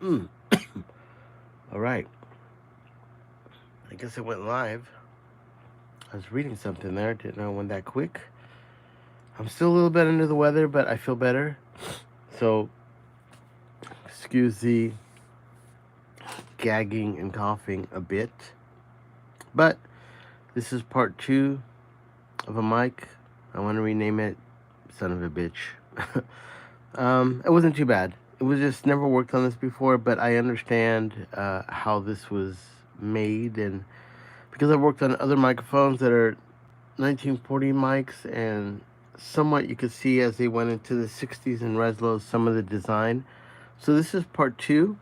All right. I guess it went live. I was reading something there. Didn't know it went that quick. I'm still a little bit under the weather, but I feel better. So, excuse the gagging and coughing a bit. But this is part two of a mic. I want to rename it Son of a Bitch. It wasn't too bad. It was just never worked on this before, but I understand how this was made, and because I've worked on other microphones that are 1940 mics, and somewhat you could see as they went into the 60s and Reslow some of the design. So this is part two,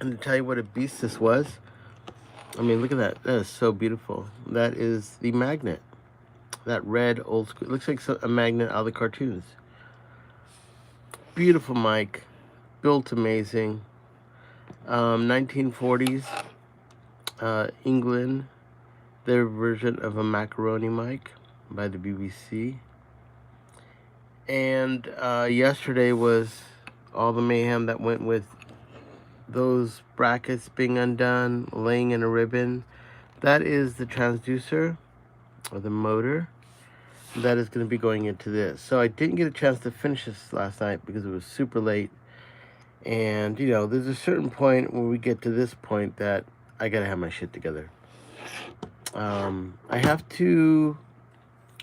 and to tell you what a beast this was, I mean, look at that. That is so beautiful. That is the magnet. That red old school. It looks like a magnet out of the cartoons. Beautiful mic. Built amazing. 1940s England. Their version of a macaroni mic by the BBC. And yesterday was all the mayhem that went with those brackets being undone, laying in a ribbon. That is the transducer, or the motor, that is going to be going into this. So I didn't get a chance to finish this last night because it was super late. And, you know, there's a certain point when we get to this point that I got to have my shit together. I have to,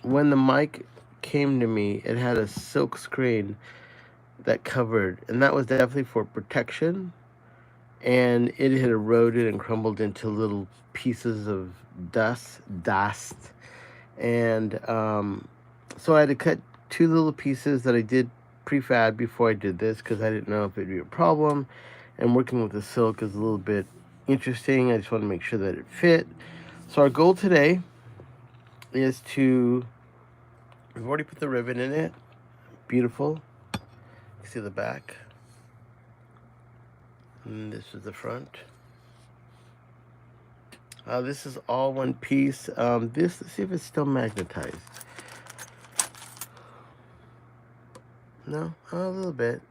when the mic came to me, it had a silk screen that covered, and that was definitely for protection. And it had eroded and crumbled into little pieces of dust. And so I had to cut two little pieces that I did prefab before I did this, because I didn't know if it'd be a problem. And working with the silk is a little bit interesting. I just want to make sure that it fit. So our goal today is to, we've already put the ribbon in it. Beautiful. You see the back. And this is the front. This is all one piece. Let's see if it's still magnetized. No, a little bit.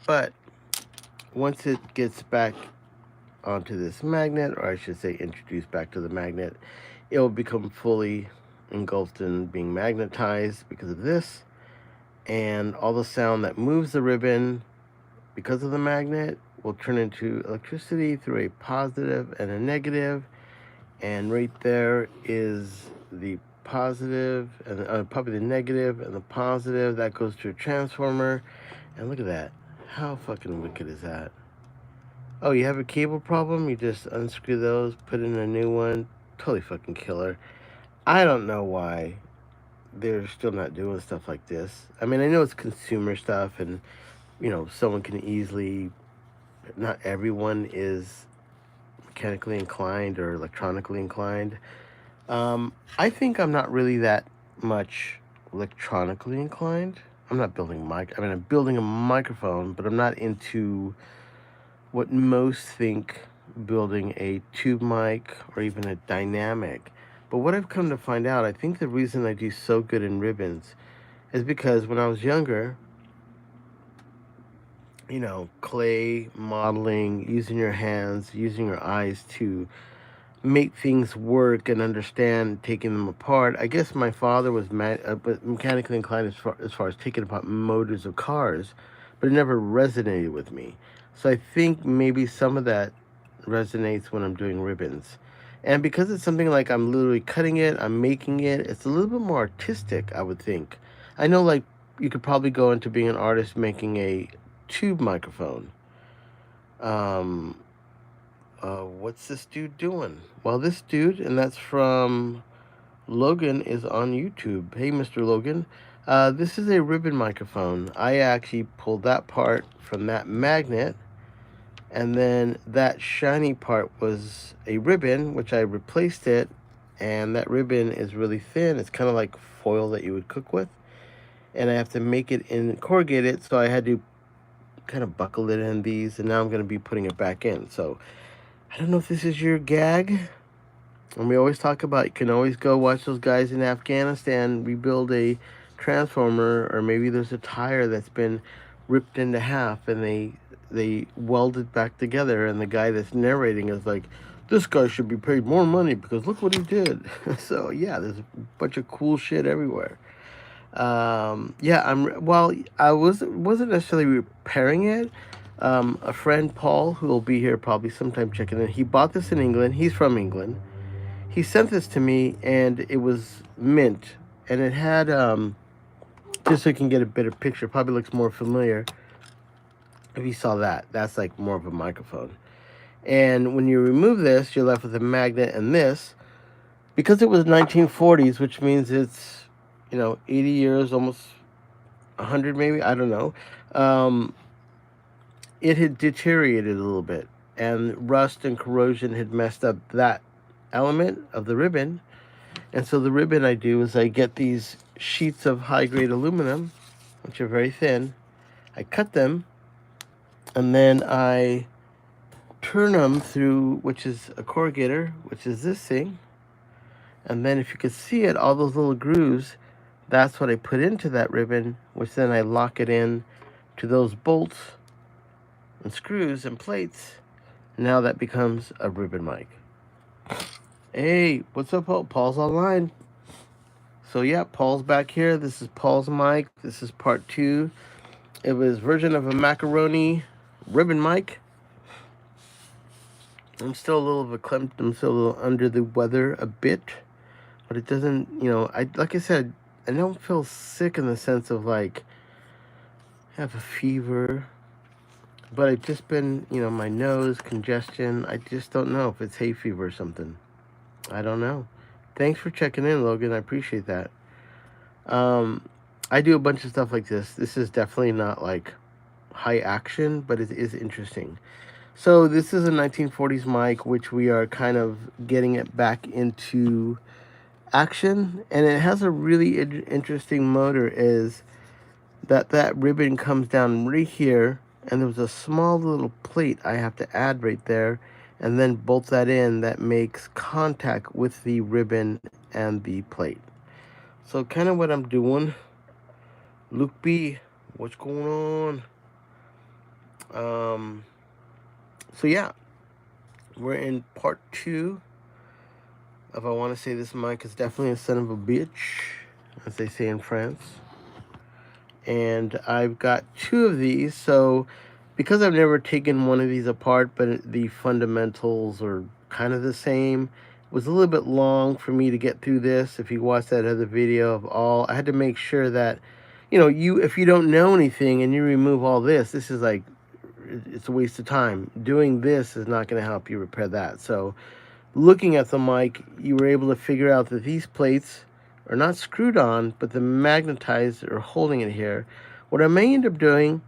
But once it gets back onto this magnet, or I should say introduced back to the magnet, it will become fully engulfed in being magnetized because of this. And all the sound that moves the ribbon because of the magnet will turn into electricity through a positive and a negative. And right there is the positive, and probably the negative and the positive. That goes to a transformer. And look at that. How fucking wicked is that? Oh, you have a cable problem? You just unscrew those, put in a new one. Totally fucking killer. I don't know why they're still not doing stuff like this. I mean, I know it's consumer stuff, and, you know, someone can easily, not everyone is mechanically inclined or electronically inclined. I think I'm not really that much electronically inclined. I'm not building I'm building a microphone, but I'm not into what most think building a tube mic or even a dynamic. But what I've come to find out, I think the reason I do so good in ribbons is because when I was younger, you know, clay modeling, using your hands, using your eyes to make things work and understand taking them apart. I guess my father was mechanically inclined as far as taking apart motors of cars, but it never resonated with me. So I think maybe some of that resonates when I'm doing ribbons. And because it's something like I'm literally cutting it, I'm making it, it's a little bit more artistic, I would think. I know, like, you could probably go into being an artist making a tube microphone. What's this dude doing? Well, this dude, and that's from Logan, is on YouTube. Hey, Mr. Logan. This is a ribbon microphone. I actually pulled that part from that magnet, and then that shiny part was a ribbon, which I replaced it, and that ribbon is really thin. It's kind of like foil that you would cook with, and I have to make it in corrugated, so I had to kind of buckle it in these, and now I'm going to be putting it back in. So I don't know if this is your gag. And we always talk about, you can always go watch those guys in Afghanistan rebuild a transformer, or maybe there's a tire that's been ripped into half, and they welded back together. And the guy that's narrating is like, this guy should be paid more money because look what he did. So yeah, there's a bunch of cool shit everywhere. Yeah, I wasn't necessarily repairing it. A friend, Paul, who will be here probably sometime checking in, he bought this in England. He's from England. He sent this to me, and it was mint, and it had just so you can get a better picture, probably looks more familiar if you saw that. That's like more of a microphone. And when you remove this, you're left with a magnet and this. Because it was 1940s, which means it's, 80 years, almost 100 maybe, I don't know. It had deteriorated a little bit, and rust and corrosion had messed up that element of the ribbon. And so the ribbon I do is I get these sheets of high-grade aluminum, which are very thin. I cut them, and then I turn them through, which is a corrugator, which is this thing. And then if you could see it, all those little grooves, that's what I put into that ribbon, which then I lock it in to those bolts and screws and plates. Now that becomes a ribbon mic. Hey, what's up, Paul? Paul's online. So yeah, Paul's back here. This is Paul's mic. This is part 2. It was version of a macaroni ribbon mic. I'm still a little verklempt. I'm still a little under the weather a bit. But it doesn't, like I said, I don't feel sick in the sense of like have a fever. But I've just been, my nose, congestion. I just don't know if it's hay fever or something. I don't know. Thanks for checking in, Logan. I appreciate that. I do a bunch of stuff like this. This is definitely not like high action, but it is interesting. So this is a 1940s mic, which we are kind of getting it back into action. And it has a really interesting motor is that ribbon comes down right here. And there's a small little plate I have to add right there. And then bolt that in. That makes contact with the ribbon and the plate. So kind of what I'm doing. Luke B, what's going on? So yeah, we're in part 2 of I Want to Say This Mic is Definitely a Son of a Bitch, as they say in France. And I've got 2 of these, so because I've never taken one of these apart, but the fundamentals are kind of the same, it was a little bit long for me to get through this. If you watch that other video of all, I had to make sure that, if you don't know anything and you remove all this is like, it's a waste of time. Doing this is not going to help you repair that. So looking at the mic, you were able to figure out that these plates are not screwed on, but the magnetized are holding it here. What I may end up doing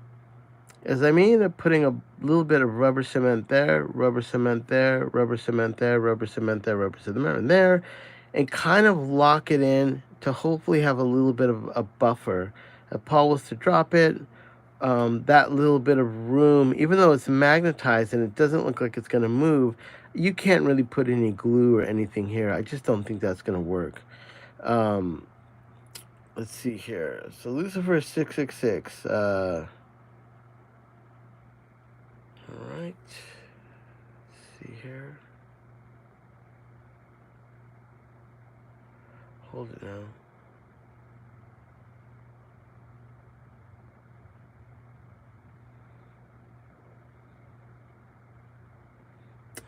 is I may end up putting a little bit of rubber cement there, rubber cement there, rubber cement there, rubber cement there, rubber cement there, and kind of lock it in to hopefully have a little bit of a buffer. If Paul was to drop it, that little bit of room, even though it's magnetized and it doesn't look like it's going to move, you can't really put any glue or anything here. I just don't think that's going to work. Let's see here. So Lucifer 666. All right. Let's see here. Hold it now.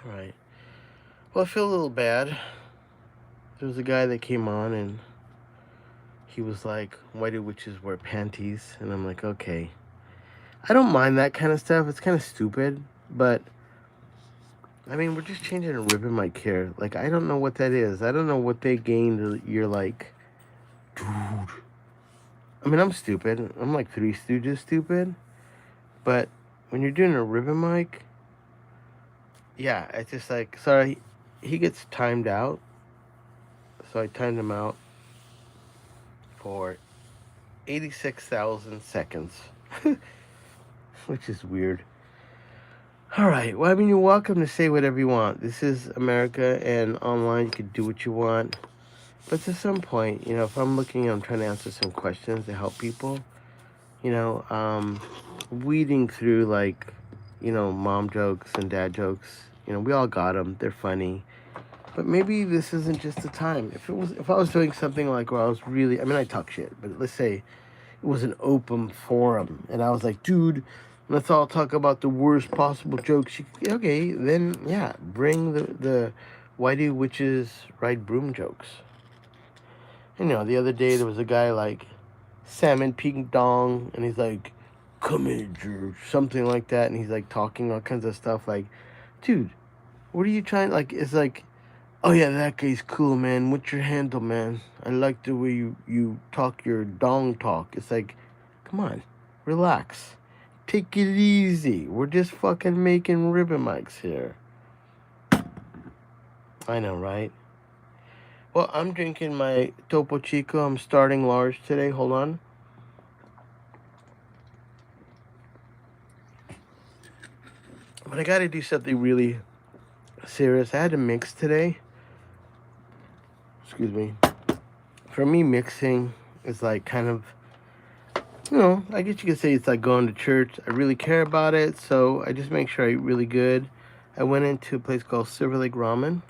All right. Well, I feel a little bad. There was a guy that came on and he was like, why do witches wear panties? And I'm like, okay. I don't mind that kind of stuff. It's kind of stupid. But, I mean, we're just changing a ribbon mic here. Like, I don't know what that is. I don't know what they gained. You're like, dude. I mean, I'm stupid. I'm like Three Stooges stupid. But when you're doing a ribbon mic, yeah, it's just like, sorry, he gets timed out. So I timed him out for 86,000 seconds. Which is weird. All right. Well, I mean, you're welcome to say whatever you want. This is America, and online you can do what you want. But to some point, if I'm trying to answer some questions to help people, weeding through, like, you know, mom jokes and dad jokes. You know, we all got them. They're funny. But maybe this isn't just the time. If I was doing something like where I was really, I mean, I talk shit, but let's say it was an open forum, and I was like, dude, let's all talk about the worst possible jokes. Okay, then yeah, bring the why do witches ride broom jokes? You know, the other day there was a guy like salmon ping dong, and he's like, come in, or something like that, and he's like talking all kinds of stuff. Like, dude, what are you trying? Like, it's like, oh yeah, that guy's cool, man. What's your handle, man? I like the way you talk your dong talk. It's like, come on, relax. Take it easy. We're just fucking making ribbon mics here. I know, right? Well, I'm drinking my Topo Chico. I'm starting large today. Hold on. But I gotta do something really serious. I had to mix today. Excuse me. For me, mixing is like kind of, you know, I guess you could say it's like going to church. I really care about it, so I just make sure I eat really good. I went into a place called Silver Lake Ramen.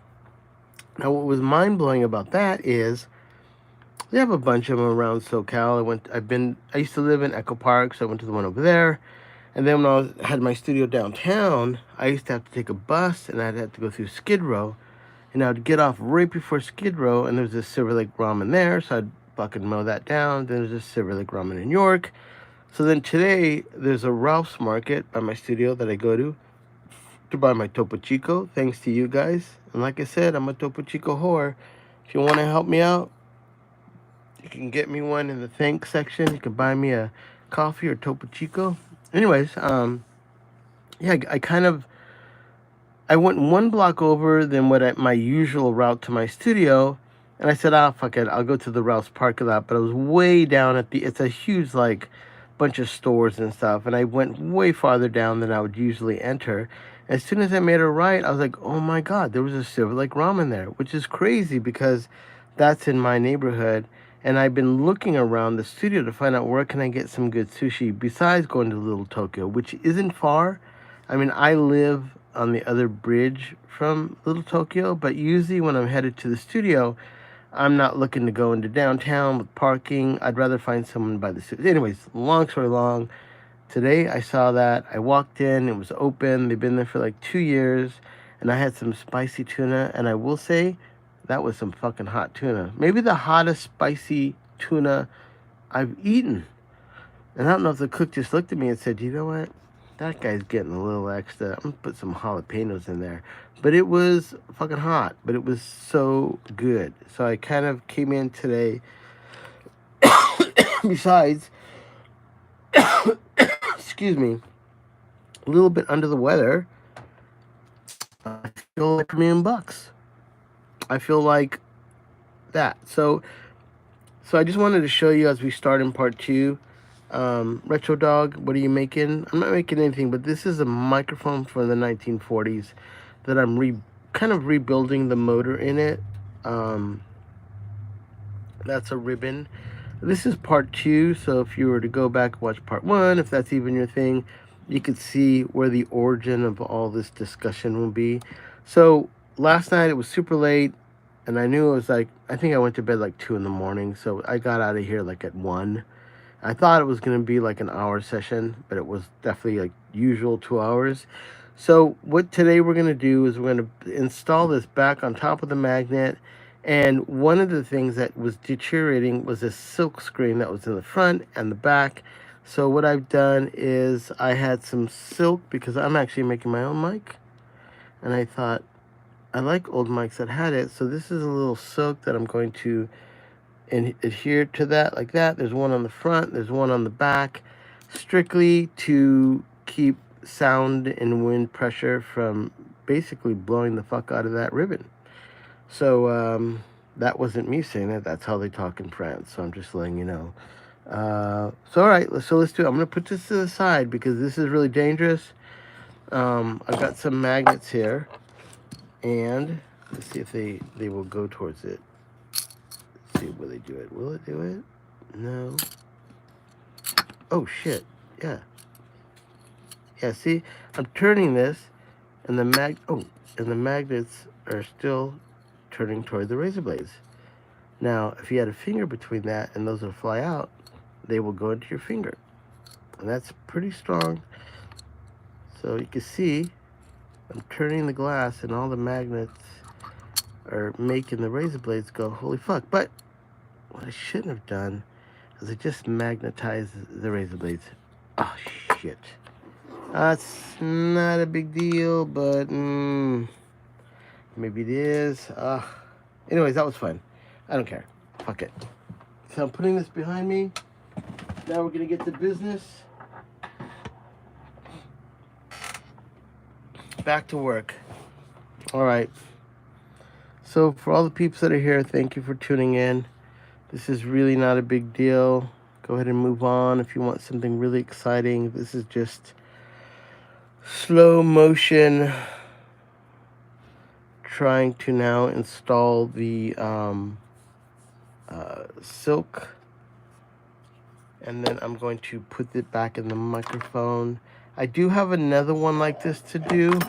Now, what was mind-blowing about that is they have a bunch of them around SoCal. I used to live in Echo Park, so I went to the one over there. And then when had my studio downtown, I used to have to take a bus, and I'd have to go through Skid Row. And I would get off right before Skid Row, and there was this Silver Lake Ramen there, so I'd fucking mow that down. Then there's this Silver Lake Ramen in York. So then today, there's a Ralph's Market by my studio that I go to buy my Topo Chico, thanks to you guys. And like I said, I'm a Topo Chico whore. If you want to help me out, you can get me one in the thanks section. You can buy me a coffee or Topo Chico. Anyways, yeah, I went one block over than my usual route to my studio, and I said, fuck it, I'll go to the Ralph's parking lot. But I was way down it's a huge, like, bunch of stores and stuff, and I went way farther down than I would usually enter. As soon as I made a right, I was like, oh my God, there was a Silver Lake Ramen there, which is crazy because that's in my neighborhood. And I've been looking around the studio to find out where can I get some good sushi besides going to Little Tokyo, which isn't far. I mean, I live on the other bridge from Little Tokyo, but usually when I'm headed to the studio, I'm not looking to go into downtown with parking. I'd rather find someone by the studio. Anyways, long story long, today I saw that. I walked in, it was open. They've been there for like 2 years, and I had some spicy tuna, and I will say that was some fucking hot tuna. Maybe the hottest spicy tuna I've eaten. And I don't know if the cook just looked at me and said, you know what? That guy's getting a little extra. I'm going to put some jalapenos in there. But it was fucking hot. But it was so good. So I kind of came in today. Besides, excuse me, a little bit under the weather. I feel like $1,000,000. I feel like that. So I just wanted to show you as we start in part 2. Retro Dog, what are you making? I'm not making anything, but this is a microphone from the 1940s that I'm kind of rebuilding the motor in it. That's a ribbon. This is part 2, so if you were to go back and watch part 1, if that's even your thing, you could see where the origin of all this discussion will be. So last night it was super late, and I knew it was like, I think I went to bed like 2 in the morning, so I got out of here like at 1. I thought it was going to be like an hour session, but it was definitely like usual 2 hours. So what today we're going to do is we're going to install this back on top of the magnet. And one of the things that was deteriorating was a silk screen that was in the front and the back. So what I've done is I had some silk because I'm actually making my own mic. And I thought, I like old mics that had it. So this is a little silk that I'm going to adhere to that like that. There's one on the front, there's one on the back, strictly to keep sound and wind pressure from basically blowing the fuck out of that ribbon. So that wasn't me saying that. That's how they talk in France. So I'm just letting you know. So all right, let's do it. I'm gonna put this to the side because this is really dangerous. I've got some magnets here, and let's see if they will go towards it. Let's see, will they do it? Will it do it? No. Oh shit! Yeah. Yeah, see, I'm turning this, and the magnets are still turning toward the razor blades. Now, if you had a finger between that and those will fly out, they will go into your finger. And that's pretty strong. So you can see I'm turning the glass and all the magnets are making the razor blades go, holy fuck. But what I shouldn't have done is I just magnetized the razor blades. Oh, shit. That's not a big deal, but maybe it is. Anyways, that was fun. I don't care. Fuck it. So I'm putting this behind me. Now we're going to get to business. Back to work. All right. So for all the peeps that are here, thank you for tuning in. This is really not a big deal. Go ahead and move on if you want something really exciting. This is just slow motion trying to now install the silk, and then I'm going to put it back in the microphone. I do have another one like this to do.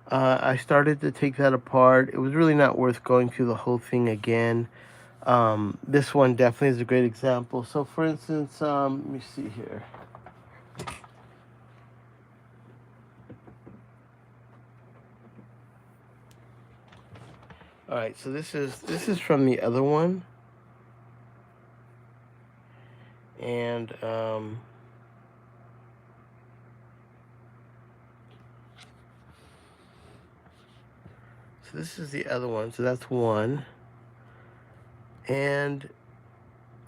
I started to take that apart. It was really not worth going through the whole thing again. This one definitely is a great example. So for instance, let me see here. All right, so this is from the other one, and so this is the other one. So that's one. And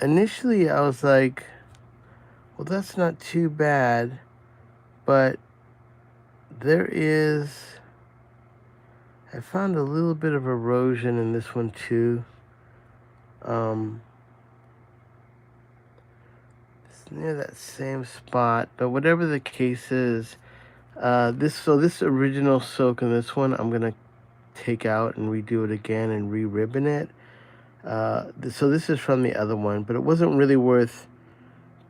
initially I was like, well, that's not too bad, but I found a little bit of erosion in this one too. It's near that same spot, but whatever the case is, this original silk in this one, I'm gonna take out and redo it again and re-ribbon it. So this is from the other one, but it wasn't really worth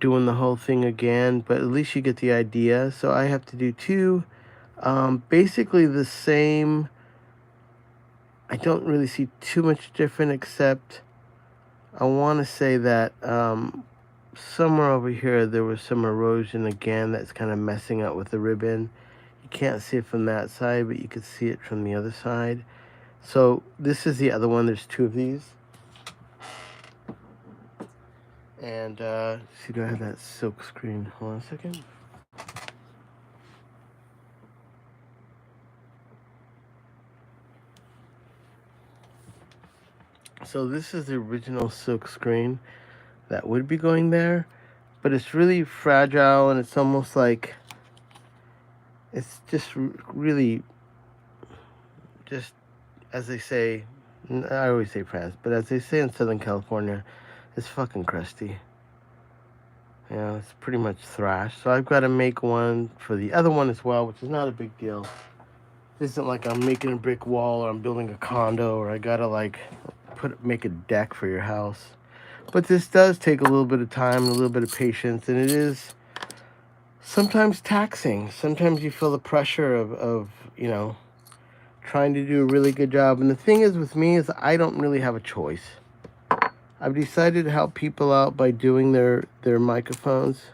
doing the whole thing again, but at least you get the idea. So I have to do two, basically the same. I don't really see too much different, except I want to say that somewhere over here there was some erosion again that's kind of messing up with the ribbon. You can't see it from that side, but you can see it from the other side. So this is the other one. There's two of these. And see, do I have that silk screen? Hold on a second. So this is the original silk screen that would be going there, but it's really fragile, and it's almost like it's just really, just as they say, I always say France, but as they say in Southern California, it's fucking crusty. Yeah, it's pretty much thrash. So I've got to make one for the other one as well, which is not a big deal. It isn't like I'm making a brick wall or I'm building a condo or I gotta like make a deck for your house. But this does take a little bit of time and a little bit of patience, and it is sometimes taxing. Sometimes you feel the pressure of trying to do a really good job. And the thing is with me is I don't really have a choice. I've decided to help people out by doing their microphones.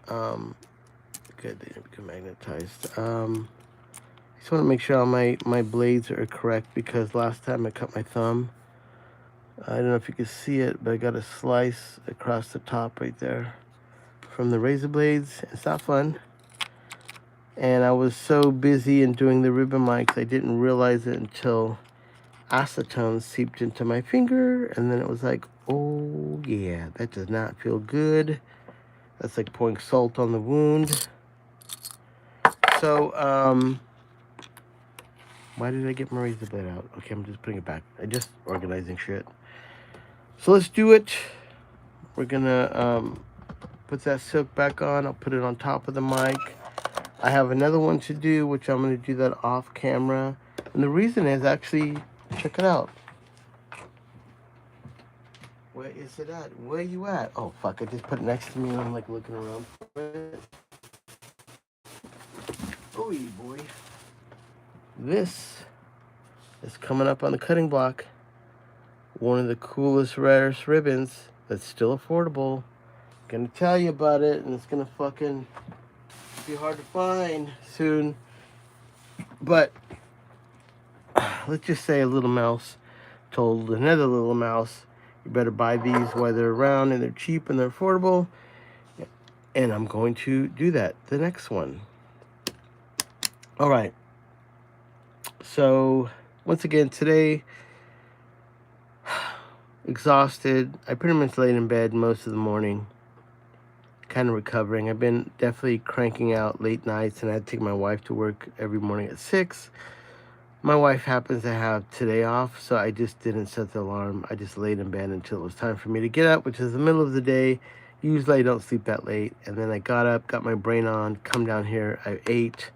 Good, they didn't become magnetized. I just want to make sure all my blades are correct, because last time I cut my thumb. I don't know if you can see it, but I got a slice across the top right there from the razor blades. It's not fun. And I was so busy in doing the ribbon mics, I didn't realize it until acetone seeped into my finger, and then it was like, oh yeah, that does not feel good. That's like pouring salt on the wound. So, why did I get my razor blade out? Okay, I'm just putting it back. I'm just organizing shit. So let's do it. We're gonna put that silk back on. I'll put it on top of the mic. I have another one to do, which I'm gonna do that off camera. And the reason is actually, check it out. Where is it at? Where you at? Oh fuck, I just put it next to me and I'm like looking around for it. Oh, boy. This is coming up on the cutting block. One of the coolest, rarest ribbons that's still affordable. Gonna tell you about it, and it's gonna fucking be hard to find soon. But let's just say a little mouse told another little mouse, you better buy these while they're around and they're cheap and they're affordable. And I'm going to do that, the next one. All right. So once again, today, exhausted. I pretty much laid in bed most of the morning, kind of recovering. I've been definitely cranking out late nights, and I had to take my wife to work every morning at 6. My wife happens to have today off, so I just didn't set the alarm. I just laid in bed until it was time for me to get up, which is the middle of the day. Usually I don't sleep that late. And then I got up, got my brain on, come down here. I ate.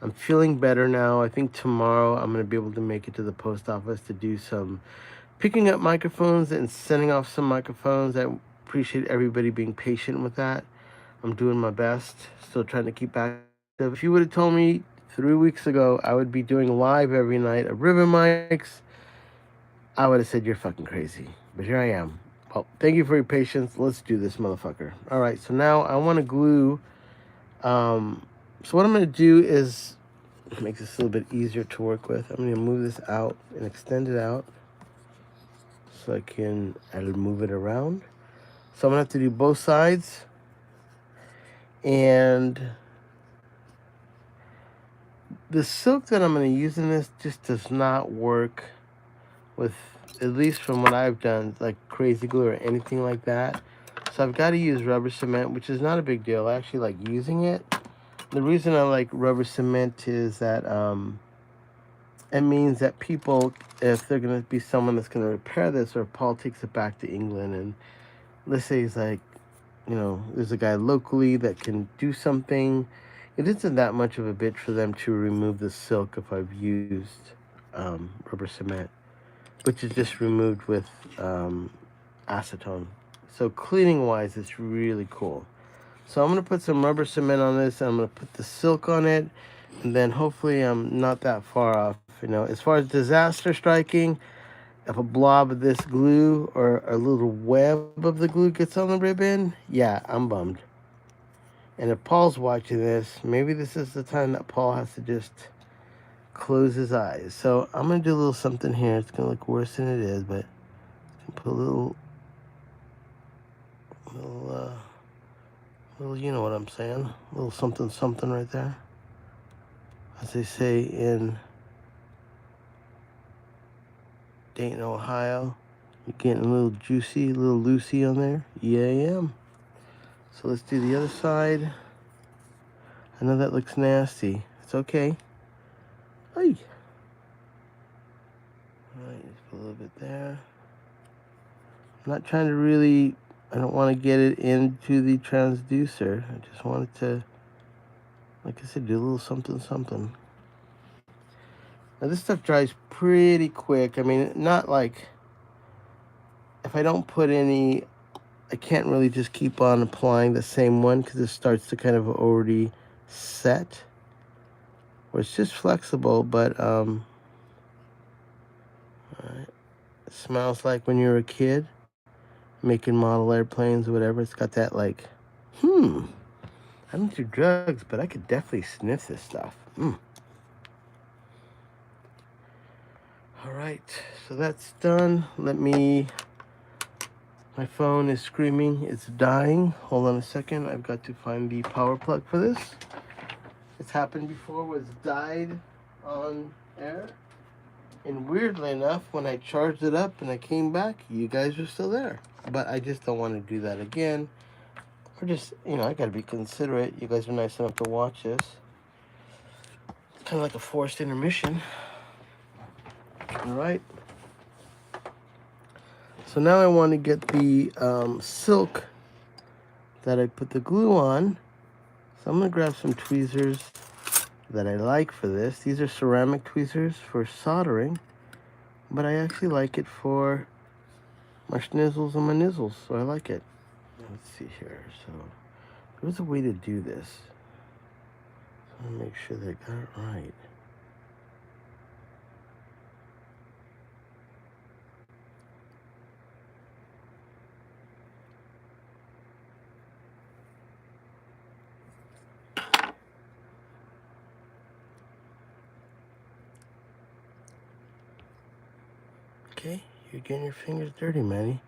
I'm feeling better now. I think tomorrow I'm going to be able to make it to the post office to do some picking up microphones and sending off some microphones. I appreciate everybody being patient with that. I'm doing my best. Still trying to keep active. If you would have told me 3 weeks ago I would be doing live every night of ribbon mics, I would have said you're fucking crazy. But here I am. Well, thank you for your patience. Let's do this, motherfucker. All right, so now I want to glue. So what I'm going to do is make this a little bit easier to work with. I'm going to move this out and extend it out so I'll move it around. So I'm going to have to do both sides. And the silk that I'm going to use in this just does not work with, at least from what I've done, like crazy glue or anything like that. So I've got to use rubber cement, which is not a big deal. I actually like using it. The reason I like rubber cement is that it means that people, if they're going to be someone that's going to repair this, or Paul takes it back to England, and let's say he's like, you know, there's a guy locally that can do something, it isn't that much of a bitch for them to remove the silk if I've used rubber cement, which is just removed with acetone. So cleaning wise, it's really cool. So I'm going to put some rubber cement on this, and I'm going to put the silk on it, and then hopefully I'm not that far off. You know, as far as disaster striking, if a blob of this glue or a little web of the glue gets on the ribbon, yeah, I'm bummed. And if Paul's watching this, maybe this is the time that Paul has to just close his eyes. So I'm going to do a little something here. It's going to look worse than it is, but put a little, you know what I'm saying? A little something, something right there. As they say in Dayton, Ohio, you're getting a little juicy, a little loosey on there. Yeah, I am. So let's do the other side. I know that looks nasty. It's okay. Hey. All right, just put a little bit there. I'm not trying to really, I don't want to get it into the transducer. I just wanted to, like I said, do a little something, something. Now this stuff dries pretty quick. I mean, not like, if I don't put any, I can't really just keep on applying the same one because it starts to kind of already set. Or it's just flexible, but all right. It smells like when you're a kid making model airplanes or whatever. It's got that like, I don't do drugs, but I could definitely sniff this stuff. All right, so that's done. My phone is screaming, it's dying. Hold on a second, I've got to find the power plug for this. It's happened before, was died on air. And weirdly enough, when I charged it up and I came back, you guys are still there. But I just don't want to do that again. Or just, you know, I gotta be considerate. You guys are nice enough to watch this. It's kind of like a forced intermission. All right. So now I want to get the silk that I put the glue on. So I'm going to grab some tweezers that I like for this. These are ceramic tweezers for soldering, but I actually like it for my schnizzles and my nizzles, so I like it. Let's see here. So there's a way to do this. So Let me make sure they got it right. Okay, you're getting your fingers dirty, Manny.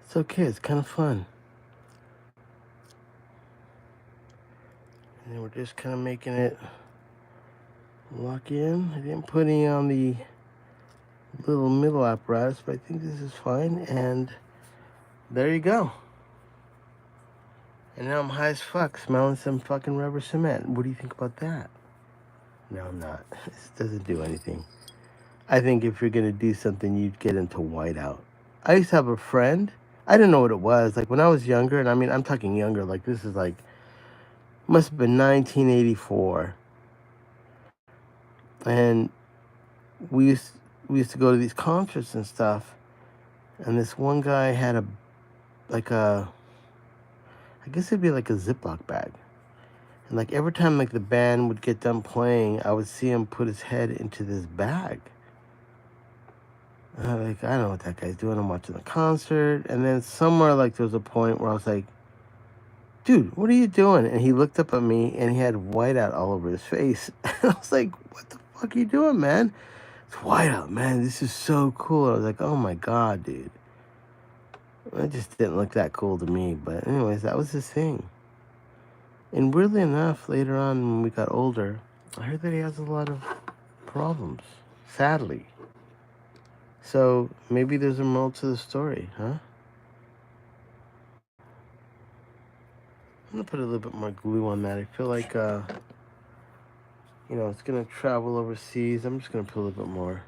It's okay, it's kind of fun. And then we're just kind of making it lock in. I didn't put any on the little middle apparatus, but I think this is fine. And there you go. And now I'm high as fuck, smelling some fucking rubber cement. What do you think about that? No, I'm not. This doesn't do anything. I think if you're gonna do something, you'd get into whiteout. I used to have a friend. I didn't know what it was. Like when I was younger, and I mean, I'm talking younger. Like this is like must have been 1984, and we used we used to go to these concerts and stuff. And this one guy had like a, I guess it'd be like a Ziploc bag. And like every time like the band would get done playing, I would see him put his head into this bag. And I'm like, I don't know what that guy's doing. I'm watching the concert. And then somewhere like there was a point where I was like, dude, what are you doing? And he looked up at me and he had whiteout all over his face. And I was like, what the fuck are you doing, man? It's whiteout, man. This is so cool. And I was like, oh my God, dude. It just didn't look that cool to me. But anyways, that was his thing. And weirdly enough, later on when we got older, I heard that he has a lot of problems, sadly. So maybe there's a moral to the story, huh? I'm gonna put a little bit more glue on that. I feel like, it's gonna travel overseas. I'm just gonna put a little bit more.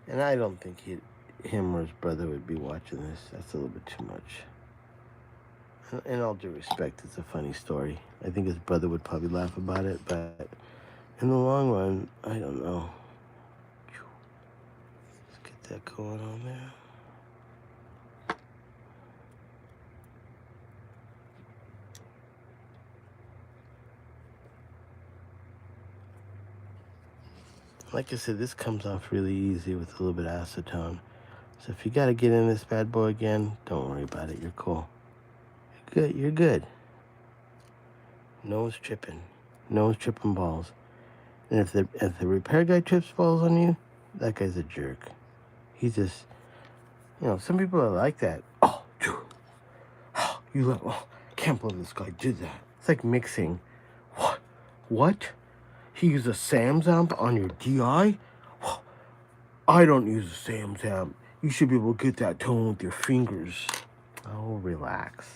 And I don't think him or his brother would be watching this. That's a little bit too much. In all due respect, it's a funny story. I think his brother would probably laugh about it, but in the long run, I don't know. Let's get that going on there. Like I said, this comes off really easy with a little bit of acetone. So if you got to get in this bad boy again, don't worry about it. You're cool. You're good. You're good. No one's tripping. No one's tripping balls. And if the repair guy trips balls on you, that guy's a jerk. He's just, some people are like that. Oh, can't believe this guy did that. It's like mixing. What? He used a Sam's amp on your DI? I don't use a Sam's amp. You should be able to get that tone with your fingers. Oh, relax.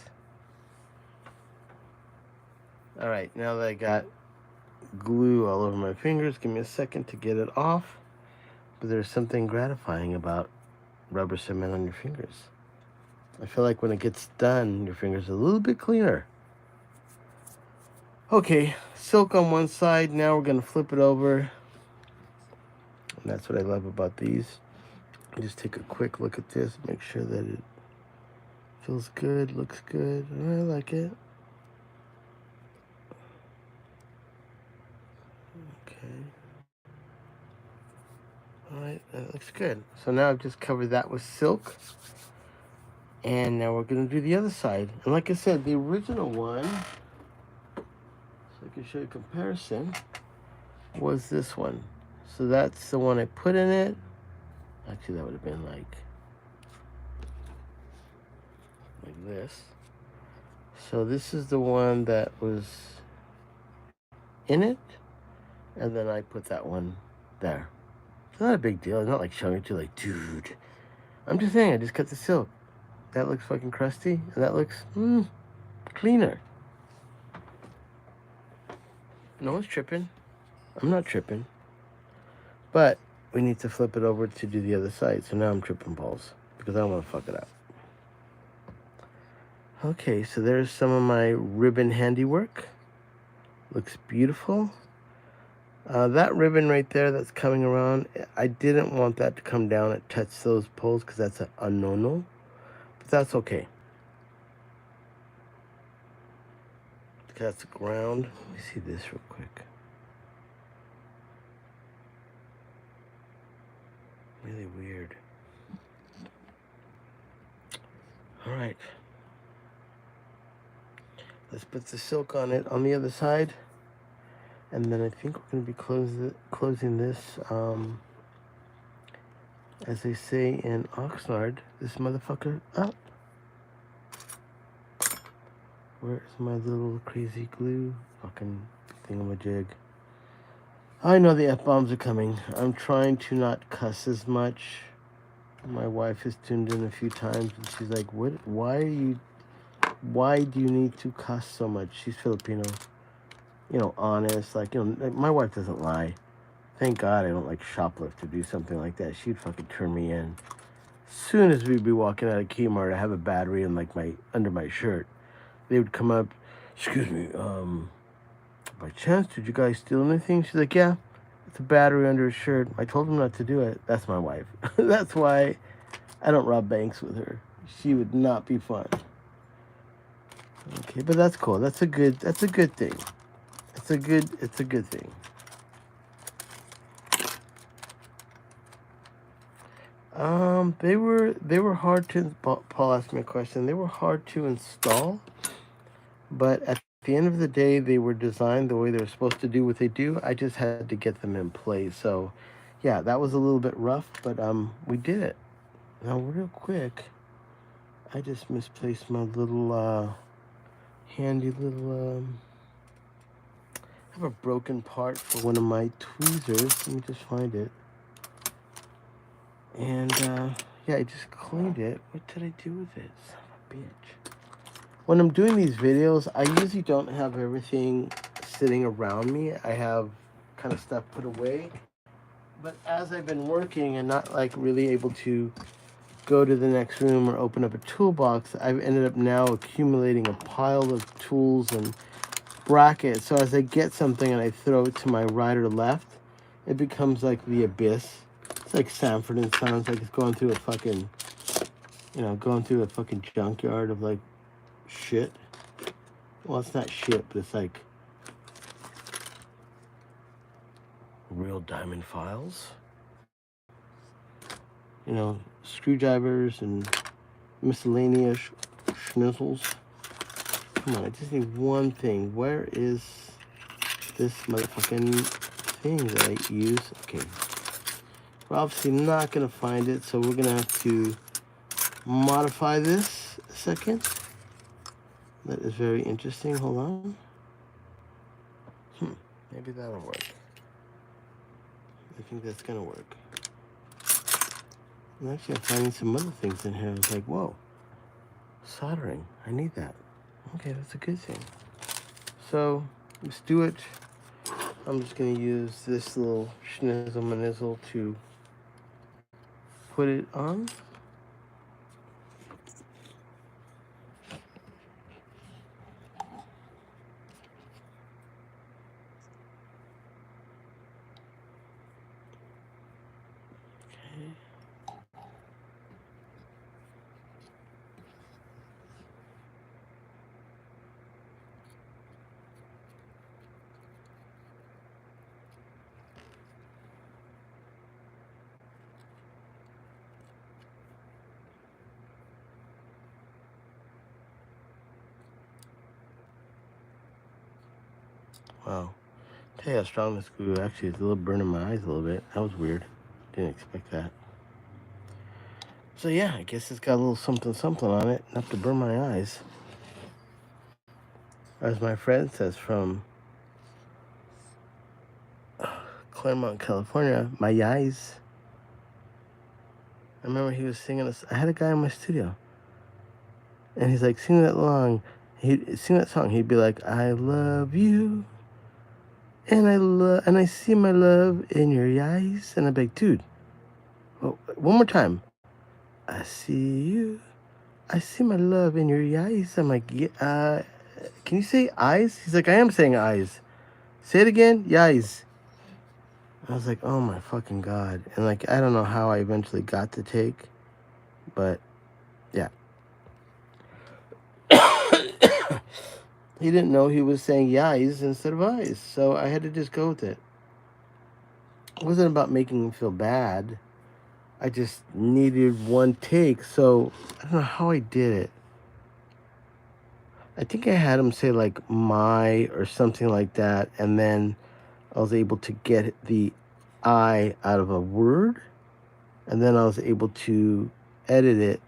All right, now that I got glue all over my fingers, give me a second to get it off. But there's something gratifying about rubber cement on your fingers. I feel like when it gets done, your fingers are a little bit cleaner. Okay, silk on one side. Now we're going to flip it over. And that's what I love about these. Just take a quick look at this. Make sure that it feels good, looks good. I like it. Okay. All right, that looks good. So now I've just covered that with silk. And now we're going to do the other side. And like I said, the original one, so I can show you a comparison, was this one. So that's the one I put in it. Actually, that would have been like this. So this is the one that was in it. And then I put that one there. It's not a big deal. It's not like showing it to you like, dude. I'm just saying, I just cut the silk. That looks fucking crusty. And that looks, cleaner. No one's tripping. I'm not tripping. But we need to flip it over to do the other side. So now I'm tripping balls because I don't want to fuck it up. Okay, so there's some of my ribbon handiwork. Looks beautiful. That ribbon right there that's coming around, I didn't want that to come down and touch those poles because that's a no-no. But that's okay. That's the ground. Let me see this real quick. Really weird. All right. Let's put the silk on it on the other side. And then I think we're going to be closing this, as they say in Oxnard, this motherfucker up. Where's my little crazy glue fucking thingamajig? I know the F-bombs are coming. I'm trying to not cuss as much. My wife has tuned in a few times and she's like, why do you need to cuss so much? She's Filipino, honest, like, my wife doesn't lie. Thank God I don't like shoplift to do something like that. She'd fucking turn me in. As soon as we'd be walking out of Kmart, I have a battery in like under my shirt. They would come up, excuse me, by chance, did you guys steal anything? She's like, yeah, it's a battery under his shirt. I told him not to do it. That's my wife. That's why I don't rob banks with her. She would not be fun. Okay, but that's cool. That's a good thing. It's a good thing. They were hard to, Paul asked me a question. They were hard to install, but at the end of the day, they were designed the way they're supposed to do what they do. I just had to get them in place. So, yeah, that was a little bit rough, but we did it. Now, real quick, I just misplaced my little, handy little, I have a broken part for one of my tweezers. Let me just find it. And, yeah, I just cleaned it. What did I do with it? Son of a bitch. When I'm doing these videos, I usually don't have everything sitting around me. I have kind of stuff put away. But as I've been working and not like really able to go to the next room or open up a toolbox, I've ended up now accumulating a pile of tools and brackets. So as I get something and I throw it to my right or left, it becomes like the abyss. It's like Sanford and Sons, like it's going through a fucking, junkyard of like shit. Well, it's not shit, but it's like real diamond files. Screwdrivers and miscellaneous schnizzles. Come on, I just need one thing. Where is this motherfucking thing that I use? Okay. We're obviously not going to find it, so we're going to have to modify this a second. That is very interesting. Hold on. Maybe that'll work. I think that's going to work. And actually, I'm finding some other things in here. I was like, whoa, soldering. I need that. Okay, that's a good thing. So, let's do it. I'm just going to use this little schnizzle-manizzle to put it on. Wow. Tell you how strong this glue actually is. A little burning my eyes a little bit. That was weird. Didn't expect that. So yeah, I guess it's got a little something on it. Enough to burn my eyes. As my friend says from Claremont, California, my eyes. I remember he was singing this. I had a guy in my studio. And he's like, sing that song. He'd be like, I love you. And I see my love in your eyes. And I'd be like, dude, one more time. I see you. I see my love in your eyes. I'm like, yeah, can you say eyes? He's like, I am saying eyes. Say it again. Eyes. I was like, oh my fucking God. And like, I don't know how I eventually got the take. But yeah. he didn't know he was saying yais instead of eyes, so I had to just go with it. It wasn't about making him feel bad. I just needed one take, so I don't know how I did it. I think I had him say like my or something like that, and then I was able to get the I out of a word, and then I was able to edit it.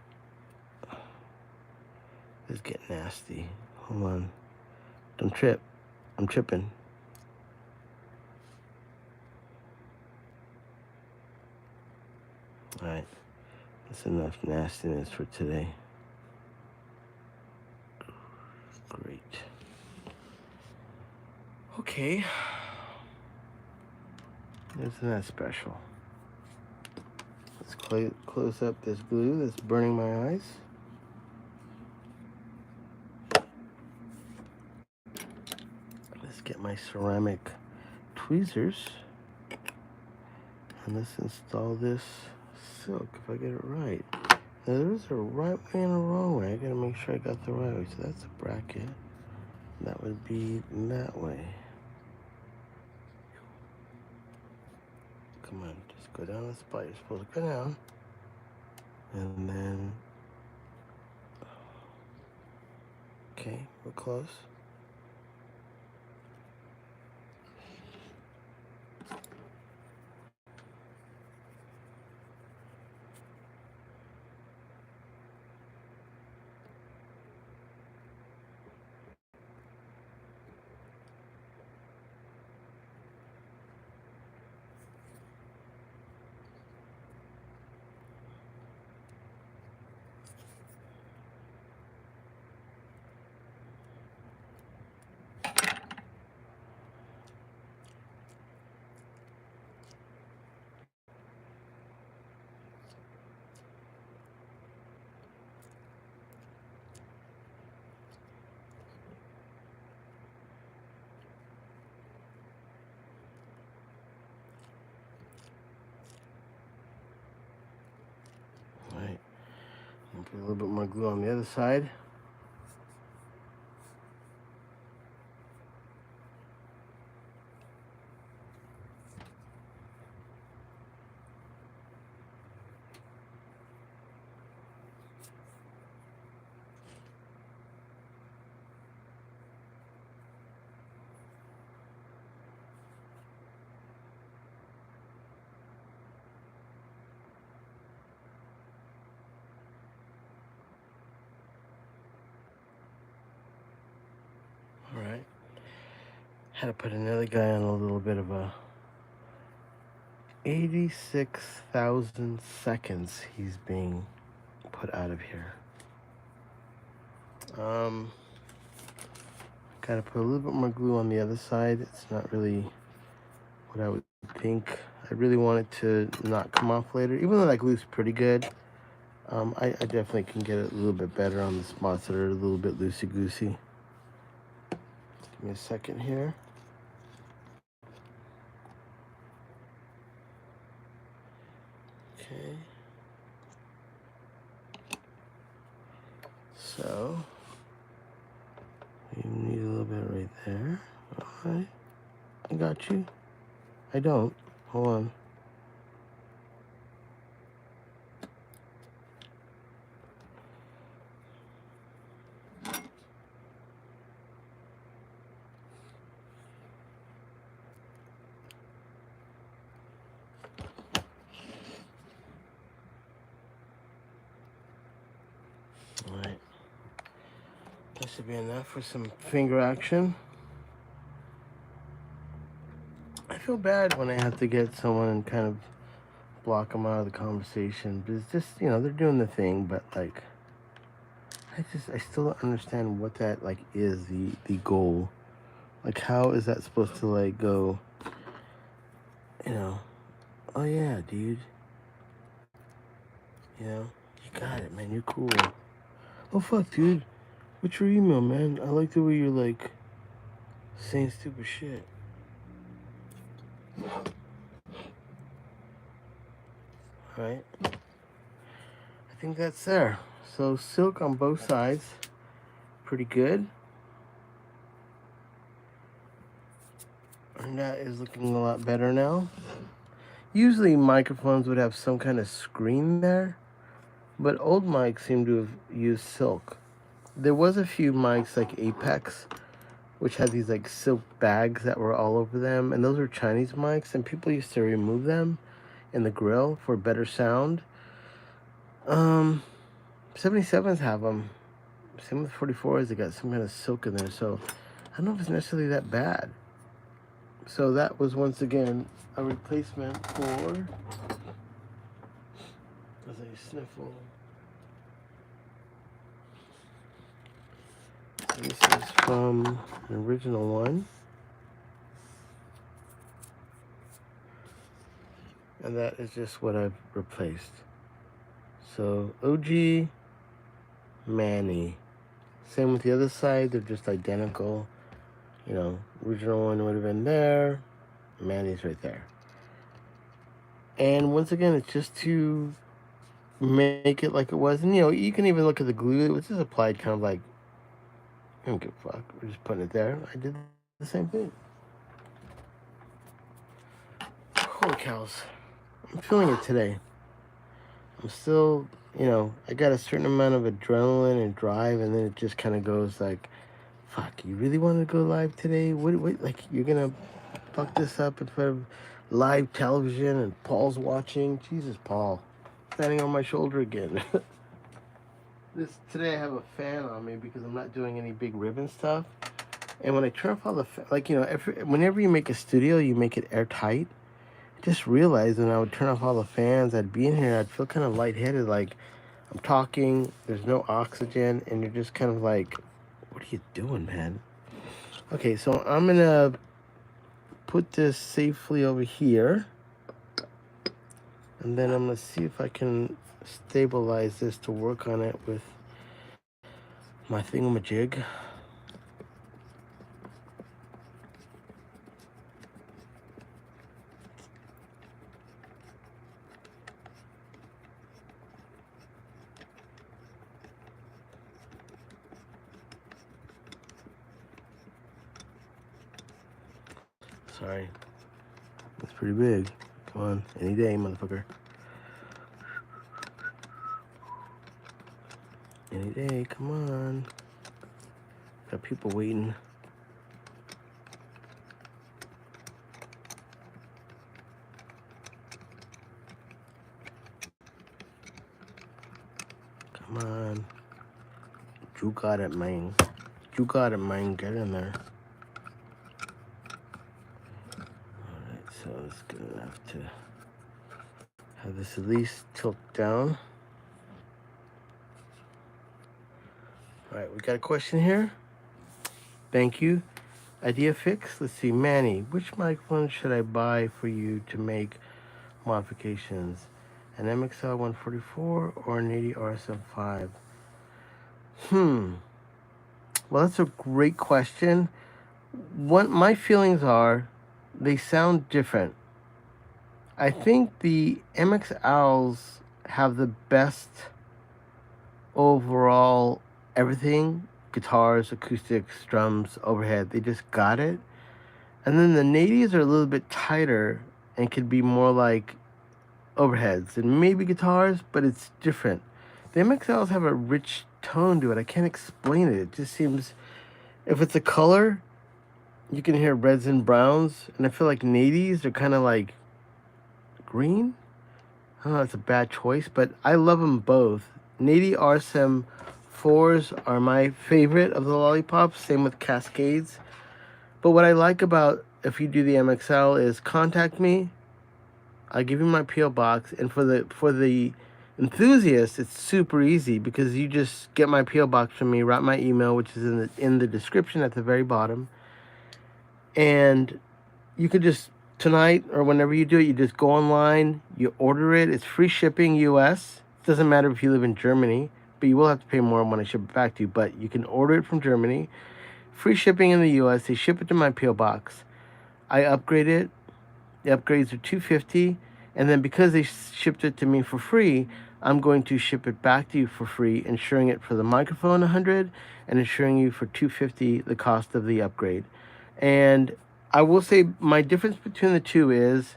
Let's get nasty. Hold on. Don't trip. I'm tripping. Alright. That's enough nastiness for today. Great. Okay. Isn't that special? Let's close up this glue that's burning my eyes. Let's get my ceramic tweezers. And let's install this silk if I get it right. Now there is a right way and a wrong way. I gotta make sure I got the right way. So that's a bracket. That would be that way. Come on, just go down the spot you're supposed to go down. And then, okay, we're close. All right, I'll put a little bit more glue on the other side. All right. Had to put another guy on a little bit of a 86,000 seconds he's being put out of here. Gotta put a little bit more glue on the other side. It's not really what I would think. I really want it to not come off later, even though that glue's pretty good. I definitely can get it a little bit better on the spots that are a little bit loosey-goosey. Give me a second here. Okay. So, you need a little bit right there. All right. I got you. I don't. Hold on. All right. That should be enough for some finger action. I feel bad when I have to get someone and kind of block them out of the conversation. But it's just, you know, they're doing the thing, but like, I still don't understand what that like is, the goal. Like, how is that supposed to like go, you know, oh yeah, dude. You know, you got it, man, you're cool. Oh fuck, dude. What's your email, man? I like the way you're like saying stupid shit. Right? I think that's there. So silk on both sides, pretty good. And that is looking a lot better now. Usually microphones would have some kind of screen there, but old mics seem to have used silk. There was a few mics like Apex, which had these like silk bags that were all over them, and those were Chinese mics, and people used to remove them in the grill for better sound. 77s have them. Same with 44s, they got some kind of silk in there, so I don't know if it's necessarily that bad. So that was once again a replacement for, as I sniffle. This is from the original one. And that is just what I've replaced. So OG, Manny. Same with the other side, they're just identical. You know, original one would have been there. Manny's right there. And once again, it's just to make it like it was. And you know, you can even look at the glue. It was just applied kind of like, I don't give a fuck. We're just putting it there. I did the same thing. Holy cows. I'm feeling it today. I'm still, you know, I got a certain amount of adrenaline and drive, and then it just kind of goes like, fuck, you really want to go live today? What, like, you're going to fuck this up in front of live television and Paul's watching? Jesus, Paul. Standing on my shoulder again. Today I have a fan on me because I'm not doing any big ribbon stuff. And when I turn off all the, like, you know, whenever you make a studio, you make it airtight. I just realized when I would turn off all the fans, I'd be in here, I'd feel kind of lightheaded, like I'm talking, there's no oxygen, and you're just kind of like, what are you doing, man? Okay, so I'm gonna put this safely over here, and then I'm gonna see if I can stabilize this to work on it with my thingamajig. Sorry. That's pretty big. Come on. Any day, motherfucker. Any day. Come on. Got people waiting. Come on. You got it, man. You got it, man. Get in there. So it's gonna have to have this at least tilt down. All right, we got a question here. Thank you. Idea fix. Let's see, Manny, which microphone should I buy for you to make modifications? An MXL 144 or an 80 RSM5? Well, that's a great question. What my feelings are, they sound different. I think the MXLs have the best overall everything, guitars, acoustics, drums, overhead, they just got it. And then the 80s are a little bit tighter and could be more like overheads and maybe guitars, but it's different. The MXLs have a rich tone to it. I can't explain it. It just seems, if it's a color, you can hear reds and browns, and I feel like 80s are kind of like green. I don't know, it's a bad choice, but I love them both. 80 RSM 4s are my favorite of the lollipops, same with Cascades. But what I like about, if you do the MXL, is contact me. I'll give you my P.O. box, and for the enthusiasts, it's super easy because you just get my P.O. box from me, write my email, which is in the description at the very bottom. And you could just, tonight or whenever you do it, you just go online, you order it. It's free shipping US. It doesn't matter if you live in Germany, but you will have to pay more when I ship it back to you. But you can order it from Germany. Free shipping in the US. They ship it to my P.O. box. I upgrade it. The upgrades are $250. And then because they shipped it to me for free, I'm going to ship it back to you for free, insuring it for the microphone $100 and insuring you for $250 the cost of the upgrade. And I will say my difference between the two is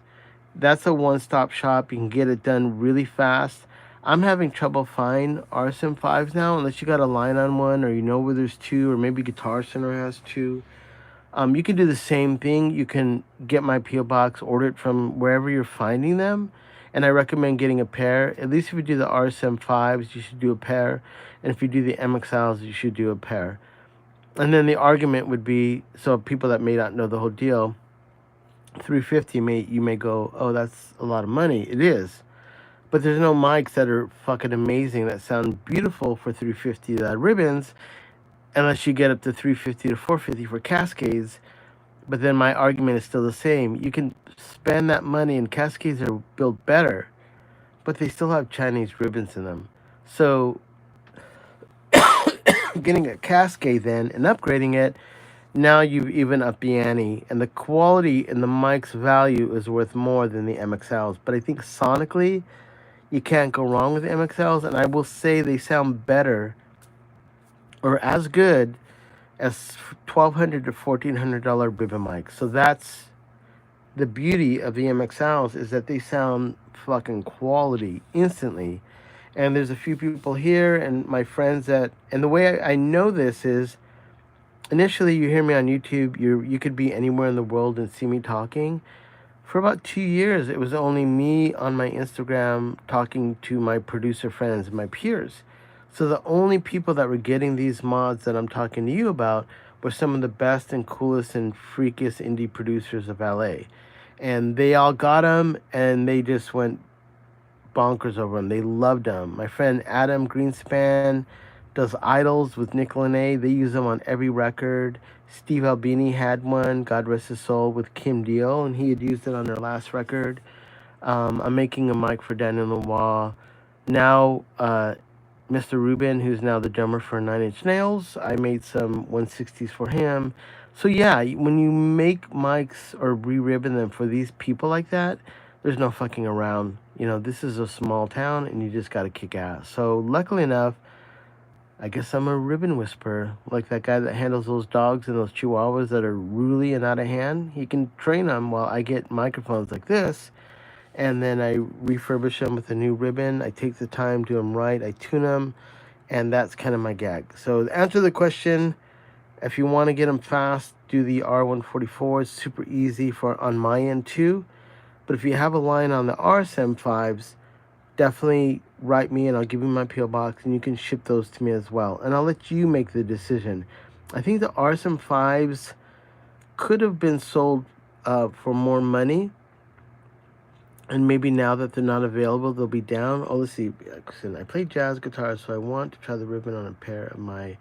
that's a one-stop shop. You can get it done really fast. I'm having trouble finding RSM5s now, unless you got a line on one, or you know where there's two, or maybe Guitar Center has two. You can do the same thing. You can get my PO box, order it from wherever you're finding them, and I recommend getting a pair. At least if you do the RSM5s, you should do a pair, and if you do the MXLs, you should do a pair. And then the argument would be, so people that may not know the whole deal, 350 you may go, oh, that's a lot of money. It is, but there's no mics that are fucking amazing that sound beautiful for 350 ribbons, unless you get up to 350 to 450 for Cascades. But then my argument is still the same. You can spend that money, and Cascades are built better, but they still have Chinese ribbons in them. So getting a Cascade then and upgrading it, now you've even upped the ante, and the quality and the mic's value is worth more than the MXLs. But I think sonically, you can't go wrong with the MXLs, and I will say they sound better or as good as $1,200 to $1,400 ribbon mics. So that's the beauty of the MXLs, is that they sound fucking quality instantly. And there's a few people here and my friends that, and the way I know this is, initially you hear me on YouTube, you could be anywhere in the world and see me talking. For about 2 years, it was only me on my Instagram talking to my producer friends and my peers. So the only people that were getting these mods that I'm talking to you about were some of the best and coolest and freakiest indie producers of LA. And they all got them, and they just went bonkers over them. They loved them. My friend Adam Greenspan does Idols with Nick Lene. They use them on every record. Steve Albini had one, God rest his soul, with Kim Deal, and he had used it on their last record. I'm making a mic for Daniel Lanois. Now, Mr. Rubin, who's now the drummer for 9 Inch Nails, I made some 160s for him. So yeah, when you make mics or re-ribbon them for these people like that, there's no fucking around. You know, this is a small town, and you just gotta kick ass. So luckily enough, I guess I'm a ribbon whisperer, like that guy that handles those dogs and those chihuahuas that are ruly and out of hand. He can train them while I get microphones like this, and then I refurbish them with a new ribbon. I take the time, do them right, I tune them, and that's kind of my gag. So to answer the question, if you want to get them fast, do the R144. It's super easy for on my end too. But if you have a line on the RSM5s, definitely write me and I'll give you my PO box, and you can ship those to me as well. And I'll let you make the decision. I think the RSM5s could have been sold for more money, and maybe now that they're not available, they'll be down. Oh, let's see. I play jazz guitar, so I want to try the ribbon on a pair of my...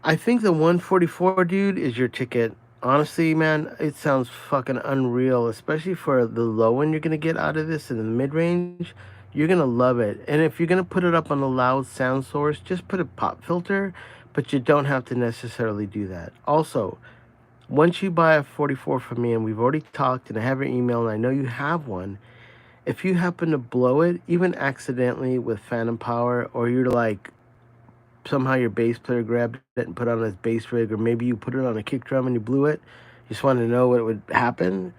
I think the 144, dude, is your ticket. Honestly, man, it sounds fucking unreal, especially for the low end you're going to get out of this in the mid-range. You're going to love it. And if you're going to put it up on a loud sound source, just put a pop filter, but you don't have to necessarily do that. Also, once you buy a 44 from me, and we've already talked, and I have your email, and I know you have one, if you happen to blow it, even accidentally with phantom power, or you're like, somehow your bass player grabbed it and put it on his bass rig, or maybe you put it on a kick drum and you blew it, you just wanted to know what would happen,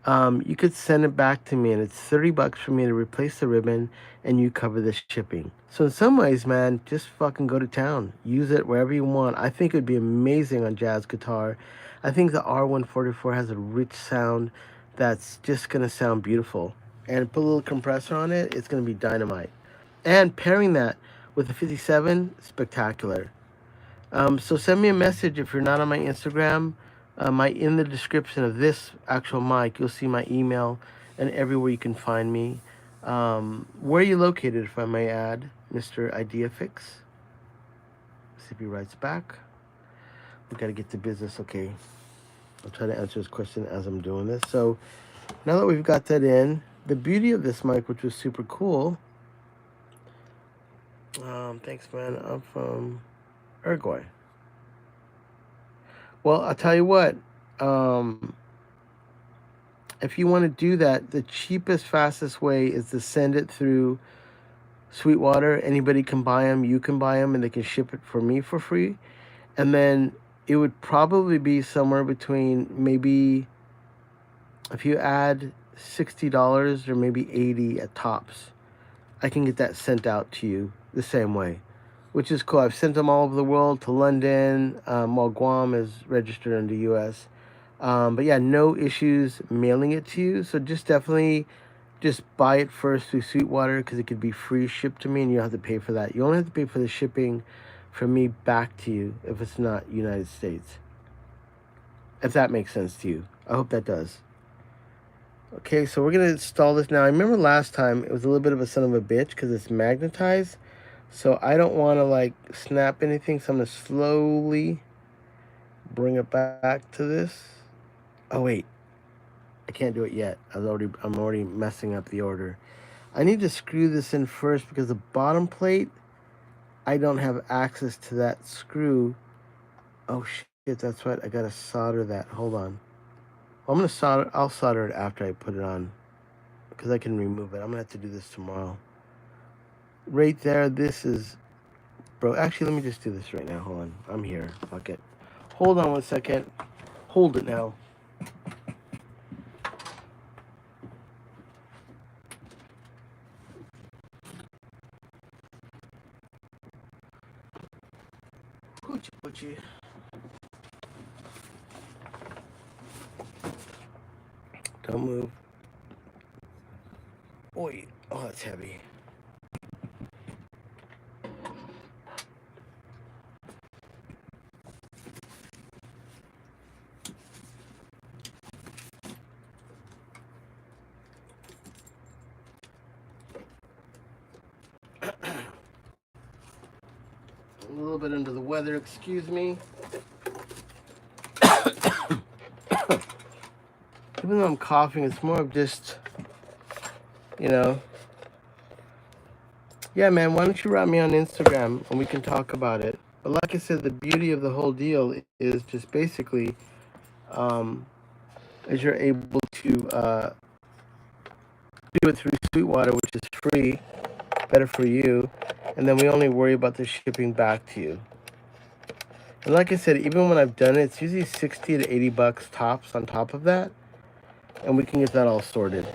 you could send it back to me, and it's $30 for me to replace the ribbon, and you cover the shipping. So in some ways, man, just fucking go to town. Use it wherever you want. I think it would be amazing on jazz guitar. I think the R144 has a rich sound that's just going to sound beautiful. And put a little compressor on it, it's going to be dynamite. And pairing that with the 57, spectacular. So send me a message if you're not on my Instagram. In the description of this actual mic, you'll see my email and everywhere you can find me. Where are you located, if I may add, Mr. IdeaFix? See if he writes back. We got to get to business. Okay. I'll try to answer this question as I'm doing this. So now that we've got that in, the beauty of this mic, which was super cool. Thanks, man. I'm from Uruguay. Well, I'll tell you what. If you want to do that, the cheapest, fastest way is to send it through Sweetwater. Anybody can buy them. You can buy them, and they can ship it for me for free. And then it would probably be somewhere between, maybe if you add $60 or maybe $80 at tops, I can get that sent out to you the same way, which is cool. I've sent them all over the world, to London, while Guam is registered under US. But yeah, no issues mailing it to you. So just definitely just buy it first through Sweetwater, because it could be free shipped to me and you don't have to pay for that. You only have to pay for the shipping from me back to you if it's not United States. If that makes sense to you. I hope that does. Okay, so we're going to install this now. I remember last time it was a little bit of a son of a bitch because it's magnetized. So I don't want to like snap anything. So I'm going to slowly bring it back to this. Oh, wait. I can't do it yet. I'm already messing up the order. I need to screw this in first because the bottom plate, I don't have access to that screw. Oh, shit. That's right. I got to solder that. Hold on. I'll solder it after I put it on, because I can remove it. I'm gonna have to do this tomorrow. Right there, this is, bro. Actually, let me just do this right now. Hold on. I'm here. Fuck it. Hold on 1 second. Hold it now. Poochie, poochie. Don't move. Oi. Oh, that's heavy. A little bit under the weather, excuse me. Even though I'm coughing, it's more of just, you know. Yeah, man, why don't you write me on Instagram and we can talk about it. But like I said, the beauty of the whole deal is just basically, is you're able to do it through Sweetwater, which is free, better for you, and then we only worry about the shipping back to you. And like I said, even when I've done it, it's usually 60 to 80 bucks tops on top of that, and we can get that all sorted.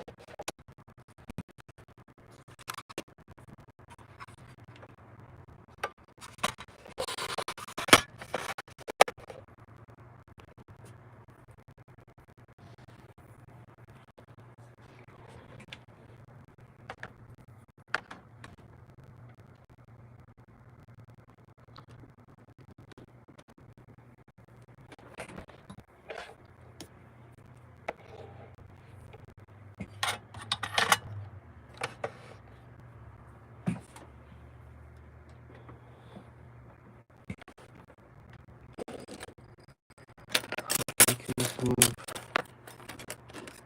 We can just move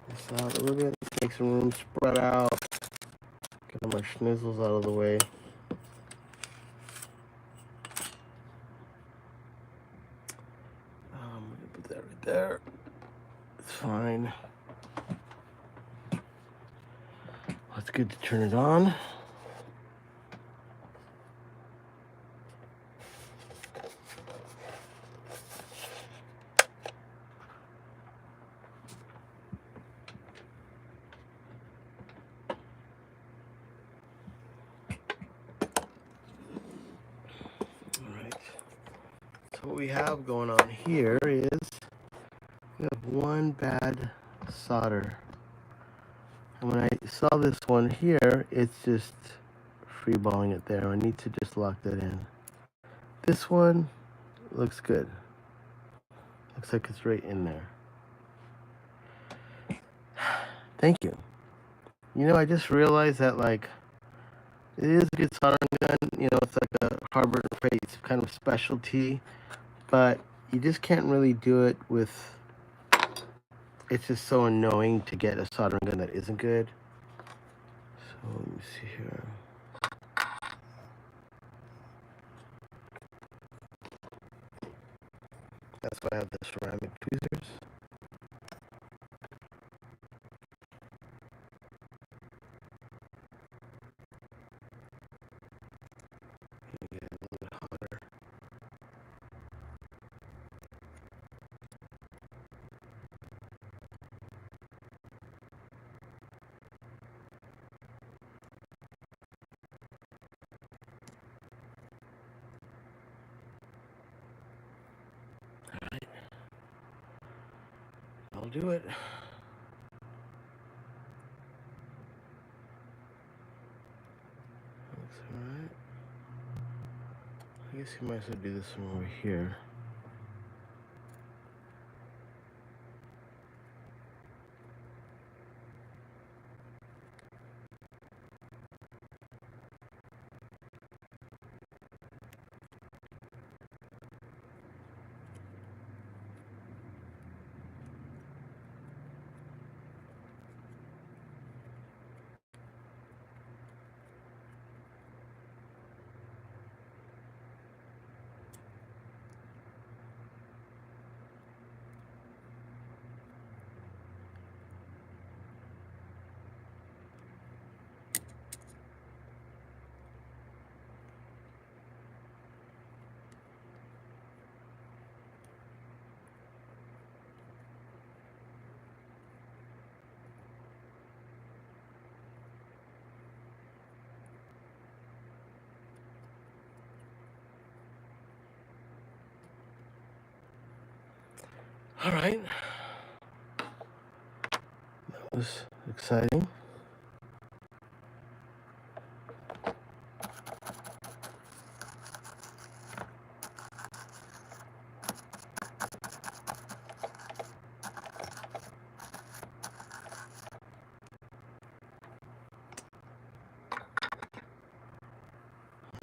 this out a little bit, make some room spread out, get all my schnizzles out of the way. I'm gonna put that right there. It's fine. It's good to turn it on. What we have going on here is we have one bad solder. And when I saw this one here, it's just freeballing it there. I need to just lock that in. This one looks good. Looks like it's right in there. Thank you. You know, I just realized that, like, it is a good soldering gun. You know, it's like a Harbor Freight kind of specialty. But you just can't really do it with, it's just so annoying to get a soldering gun that isn't good. So let me see here. That's why I have the ceramic tweezers. Get a little bit hotter. I'll do it. Looks alright. I guess you might as well do this one over here. All right. That was exciting.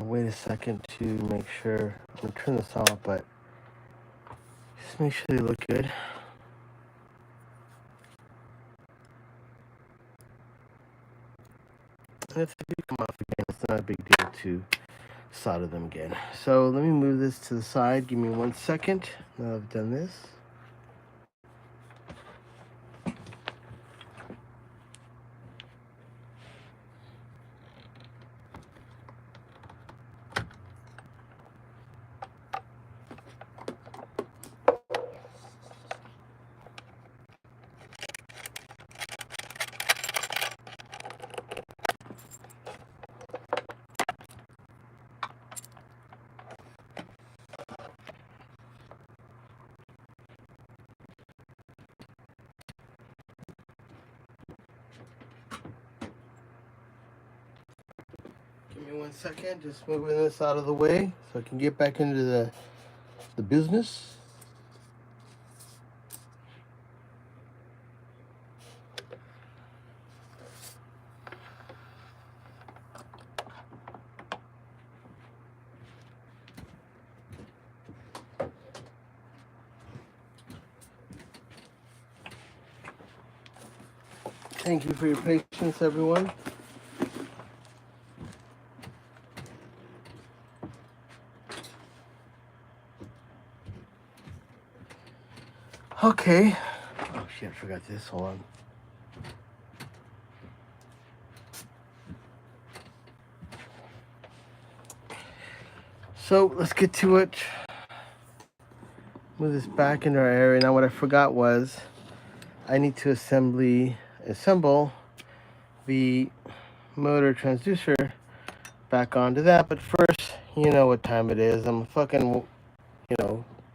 Wait a second to make sure. I'm gonna turn this off, but just make sure they look good. And if they do come off again, it's not a big deal to solder them again. So let me move this to the side. Give me 1 second. Now I've done this. Give me 1 second, just moving this out of the way so I can get back into the business. Thank you for your patience, everyone. Okay. Oh shit, I forgot this. Hold on. So let's get to it. Move this back into our area. Now what I forgot was I need to assemble the motor transducer back onto that. But first, you know what time it is. I'm a fucking,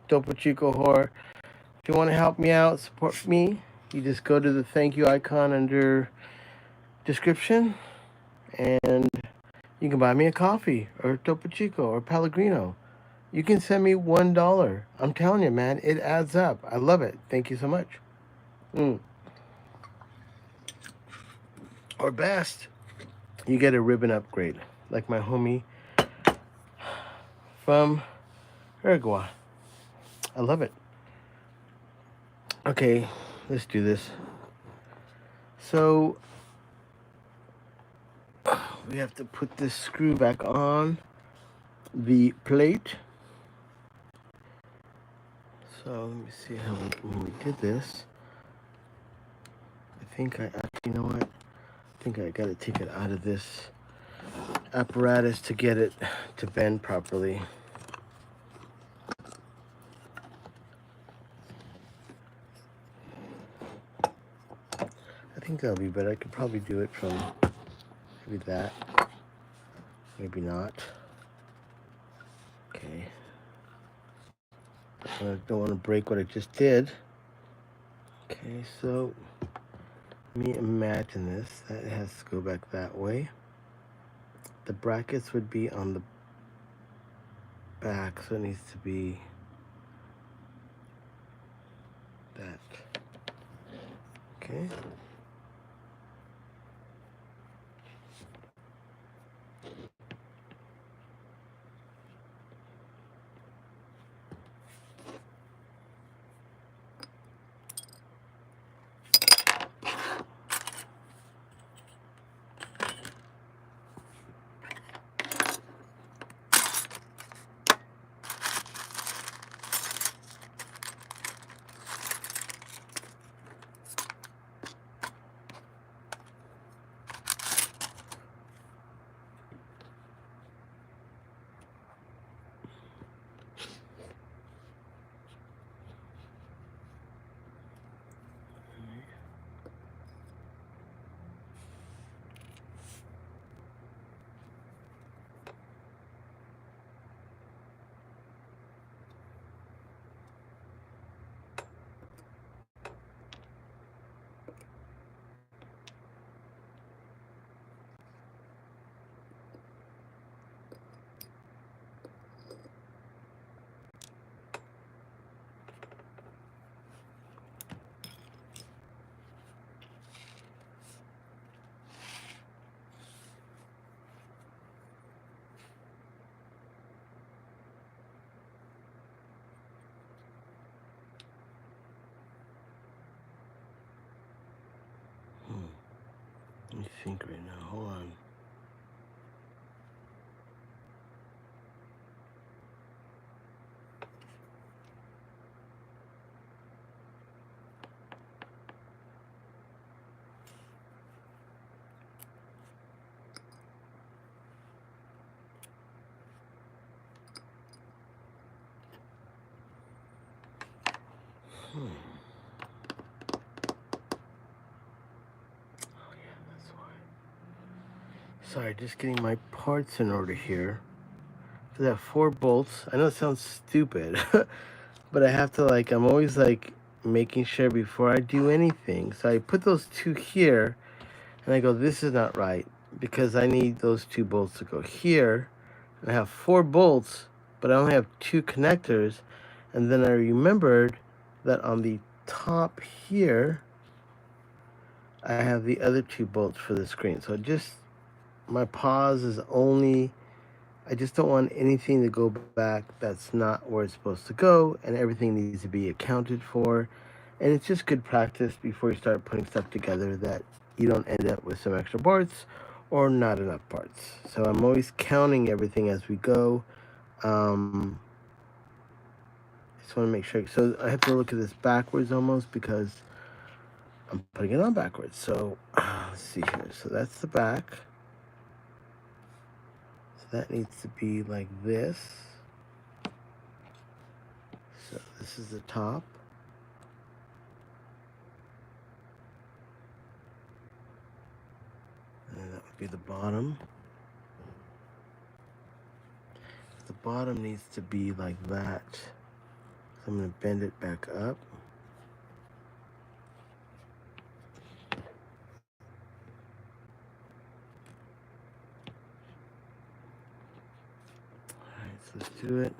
Topo Chico whore. If you want to help me out, support me, you just go to the thank you icon under description and you can buy me a coffee or Topo Chico or Pellegrino. You can send me $1. I'm telling you, man, it adds up. I love it. Thank you so much. Or best, you get a ribbon upgrade, like my homie from Uruguay. I love it. Okay, let's do this. So we have to put this screw back on the plate. So let me see how when we did this. I think you know what? I think I gotta take it out of this apparatus to get it to bend properly. I think that'll be better. I could probably do it from maybe that. Maybe not. Okay. I don't want to break what I just did. Okay. Okay, so let me imagine this. That has to go back that way. The brackets would be on the back, so it needs to be that. Okay. Let me think right now. Hold on. Oh yeah, that's why. Sorry, just getting my parts in order here. So I have 4 bolts. I know it sounds stupid, but I have to I'm always making sure before I do anything. So I put those 2 here and I go, this is not right because I need those 2 bolts to go here. And I have 4 bolts, but I only have 2 connectors. And then I remembered that on the top here, I have the other 2 bolts for the screen. So my pause is only, I just don't want anything to go back that's not where it's supposed to go, and everything needs to be accounted for. And it's just good practice before you start putting stuff together that you don't end up with some extra parts or not enough parts. So I'm always counting everything as we go. Just want to make sure. So I have to look at this backwards almost because I'm putting it on backwards. So let's see here. So that's the back. So that needs to be like this. So this is the top. And that would be the bottom. The bottom needs to be like that. So I'm going to bend it back up. Alright, so let's do it.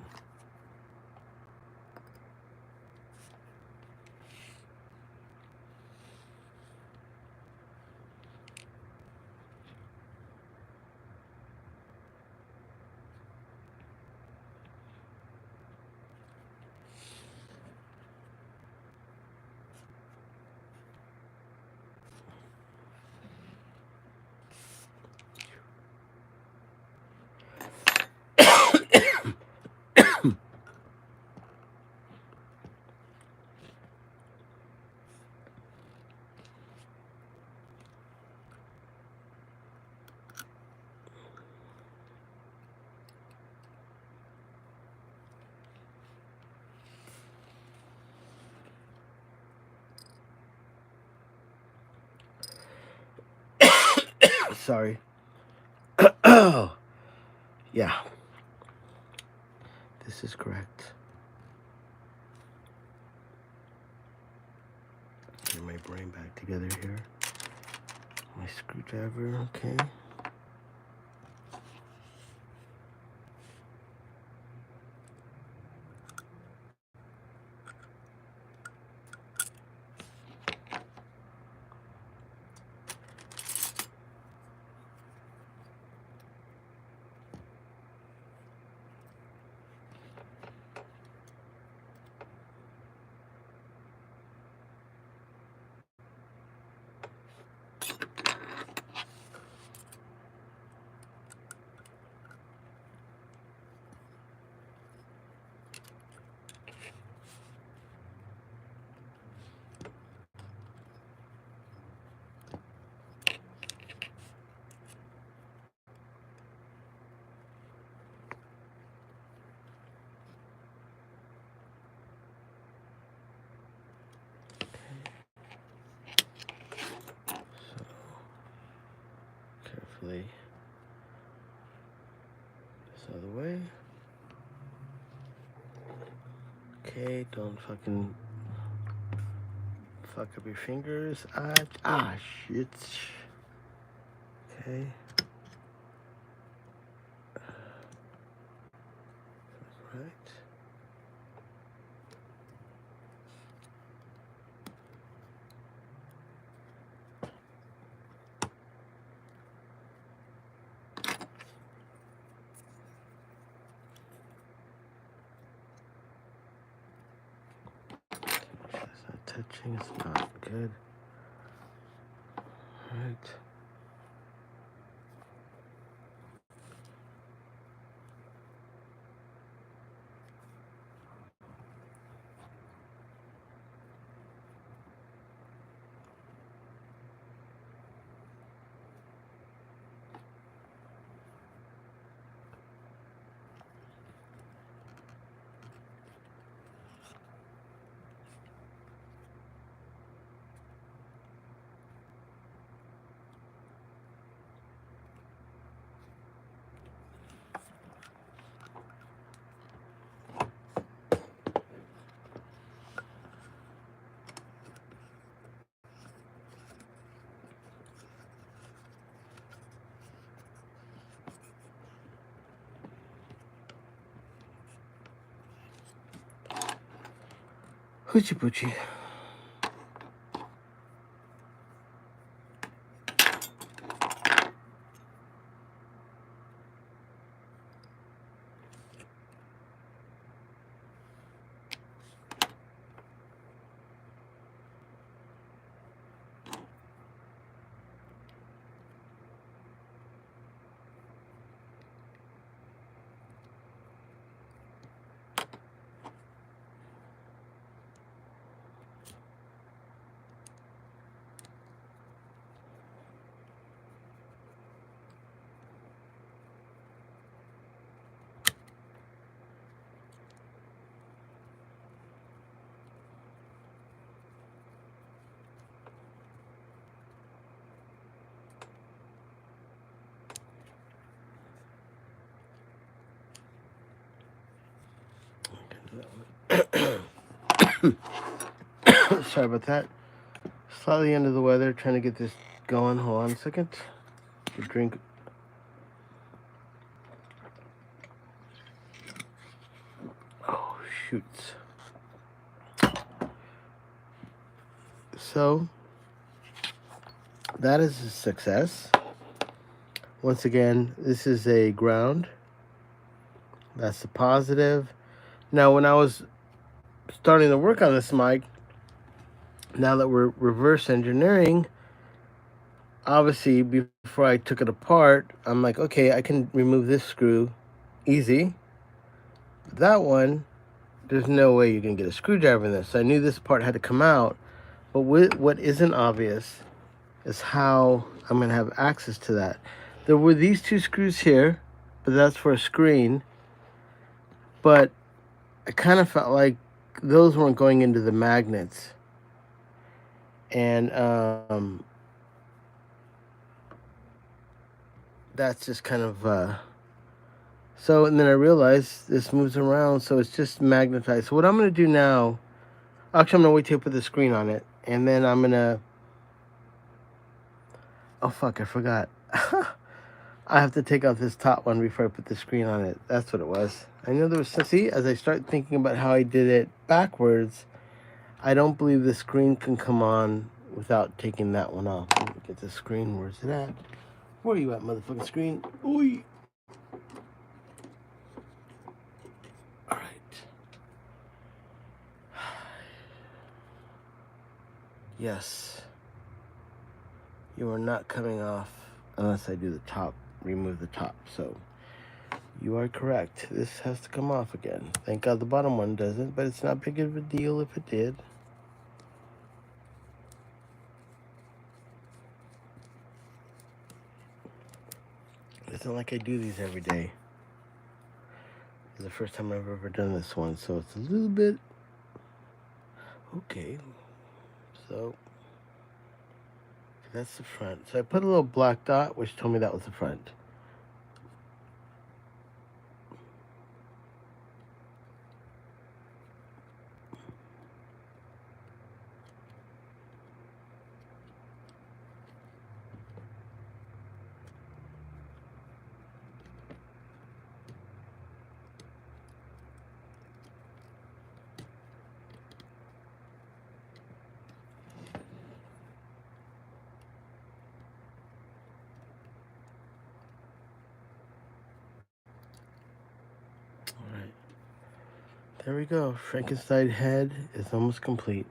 Sorry. Yeah. This is correct. frame back together here. My screwdriver, okay. Carefully this other way. Okay, don't fucking fuck up your fingers. Shit. Okay. Right. Touching is not good. Right. Hoochie poochie. Sorry about that. Slightly under the weather, trying to get this going. Hold on a second. Drink. Oh, shoots. So, that is a success. Once again, this is a ground. That's the positive. Now, when I was starting to work on this mic, now that we're reverse engineering, obviously before I took it apart, I'm like, okay, I can remove this screw easy. That one, there's no way you can get a screwdriver in this. So I knew this part had to come out. But what isn't obvious is how I'm going to have access to that. There were these two screws here, but that's for a screen. But I kind of felt like those weren't going into the magnets. And that's just kind of... So, and then I realized this moves around, so it's just magnetized. So what I'm going to do now... Actually, I'm going to wait till I put the screen on it. And then I'm going to Oh, fuck, I forgot. I have to take off this top one before I put the screen on it. That's what it was. I know there was... See, as I start thinking about how I did it backwards, I don't believe the screen can come on without taking that one off. Let me get the screen. Where's it at? Where are you at, motherfucking screen? Ooh. All right. Yes. You are not coming off unless I do the top, remove the top. So you are correct. This has to come off again. Thank God the bottom one doesn't, but it's not big of a deal if it did. It's not like I do these every day. It's the first time I've ever done this one, so it's a little bit... Okay. So that's the front. So I put a little black dot, which told me that was the front. There we go. Frankenstein head is almost complete.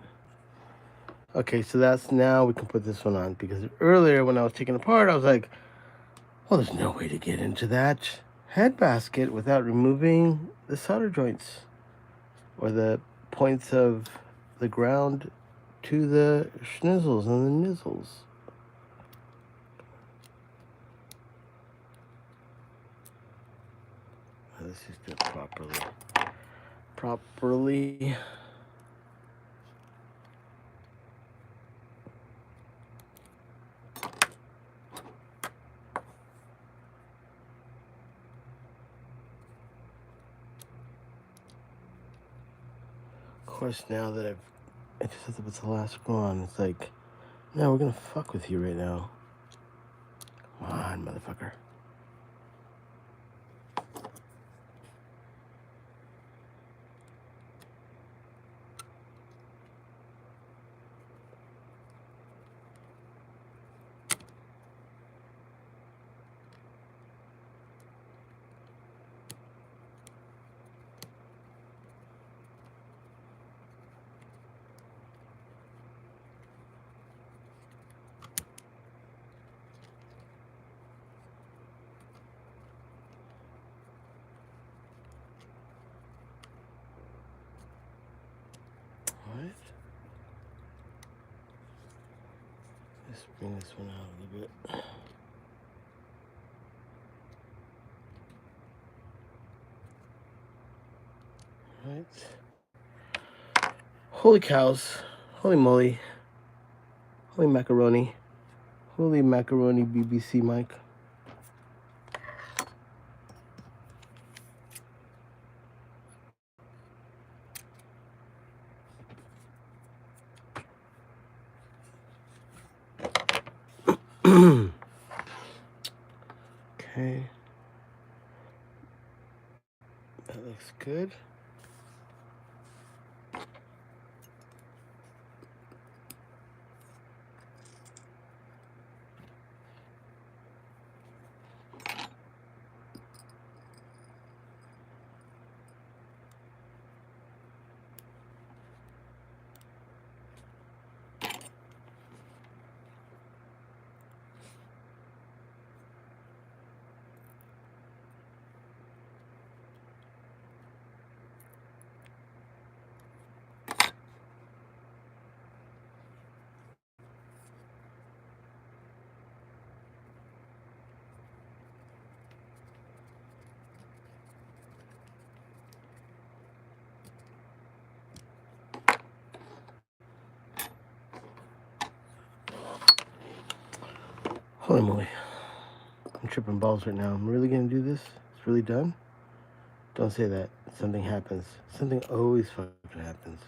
Okay, so that's now we can put this one on, because earlier when I was taking it apart, I was like, well, there's no way to get into that head basket without removing the solder joints or the points of the ground to the schnizzles and the nizzles. Let's just do it properly. Of course, now that I just have to put the last screw on, it's like, no, we're gonna fuck with you right now. Come on, motherfucker. Alright. Let's bring this one out a little bit. Alright. Holy cows. Holy moly. Holy macaroni. Holy macaroni BBC mic. Okay. That looks good. Holy moly. I'm tripping balls right now. I'm really gonna do this? It's really done? Don't say that. Something happens. Something always fucking happens.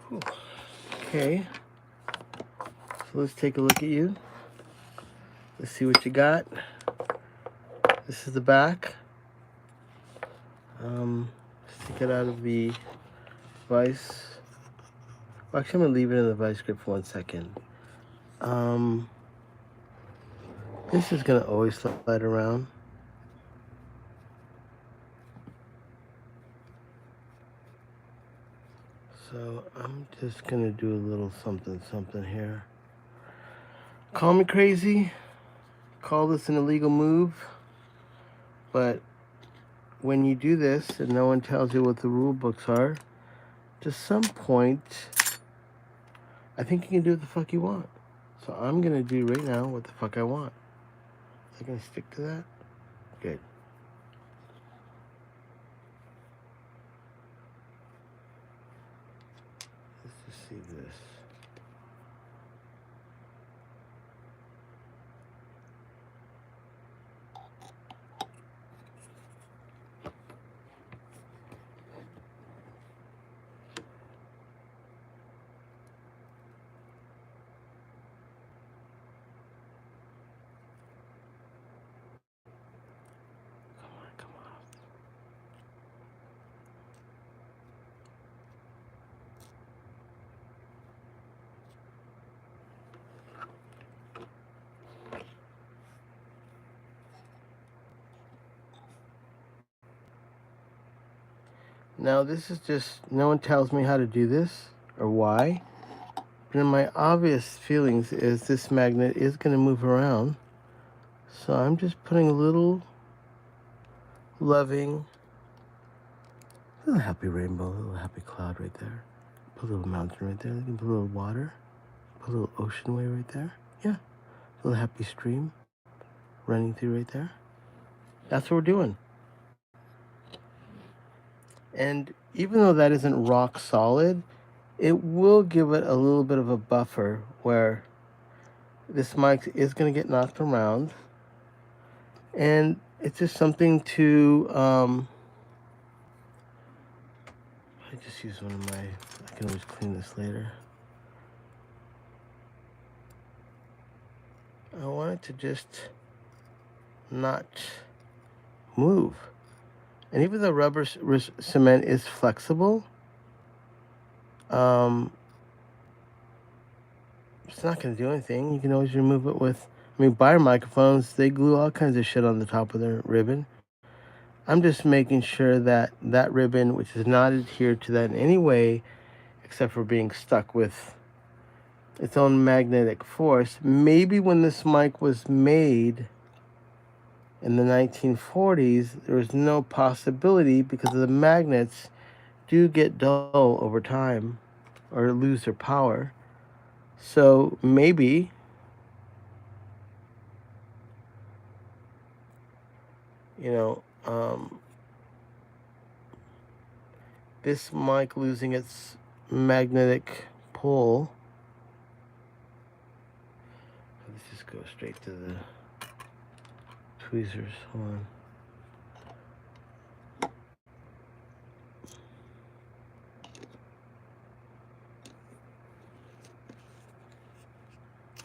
Whew. Okay, so let's take a look at you. Let's see what you got. This is the back. Let's take it out of the vice. Well, actually, I'm gonna leave it in the vice grip for 1 second. This is gonna always slide around. So I'm just gonna do a little something here. Call me crazy, call this an illegal move, but when you do this and no one tells you what the rule books are, to some point, I think you can do what the fuck you want. So I'm gonna do right now what the fuck I want. Is I gonna stick to that? Good. Let's just see this. Come on. Now this is just, no one tells me how to do this or why. But in my obvious feelings is this magnet is going to move around. So I'm just putting a little loving, little happy rainbow, a little happy cloud right there. Put a little mountain right there. Put a little water. Put a little ocean wave right there. Yeah. A little happy stream running through right there. That's what we're doing. And even though that isn't rock solid, it will give it a little bit of a buffer where this mic is going to get knocked around. And it's just something to, I just use one of my, I can always clean this later. I want it to just not move. And even though rubber cement is flexible, it's not going to do anything. You can always remove it with, buyer microphones, they glue all kinds of shit on the top of their ribbon. I'm just making sure that that ribbon, which is not adhered to that in any way, except for being stuck with its own magnetic force. Maybe when this mic was made in the 1940s, there was no possibility because the magnets do get dull over time or lose their power. So maybe this mic losing its magnetic pull. Let's just go straight to the tweezers. Hold on.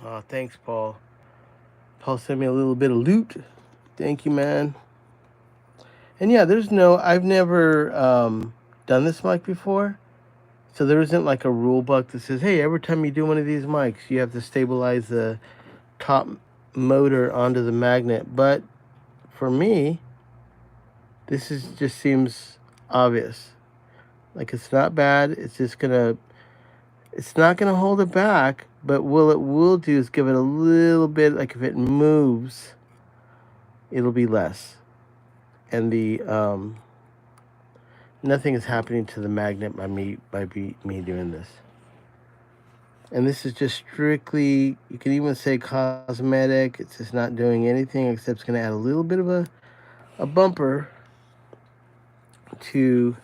Oh, thanks, Paul. Paul sent me a little bit of loot. Thank you, man. And yeah, I've never done this mic before. So there isn't like a rule book that says, hey, every time you do one of these mics, you have to stabilize the top motor onto the magnet. But for me, this just seems obvious. Like, it's not bad. It's not gonna hold it back, but what it will do is give it a little bit, like if it moves, it'll be less. And the nothing is happening to the magnet by me doing this. And this is just strictly, you can even say cosmetic. It's just not doing anything except it's going to add a little bit of a bumper to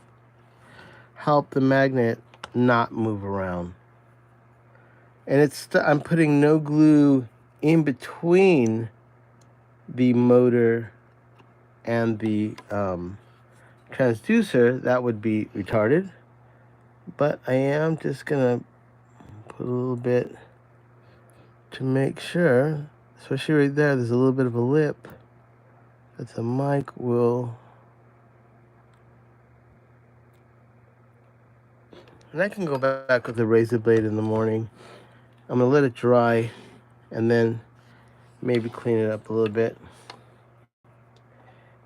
help the magnet not move around. And I'm putting no glue in between the motor and the transducer. That would be retarded. But I am just gonna put a little bit to make sure, especially right there, there's a little bit of a lip that the mic will. And I can go back with the razor blade in the morning. I'm gonna let it dry and then maybe clean it up a little bit,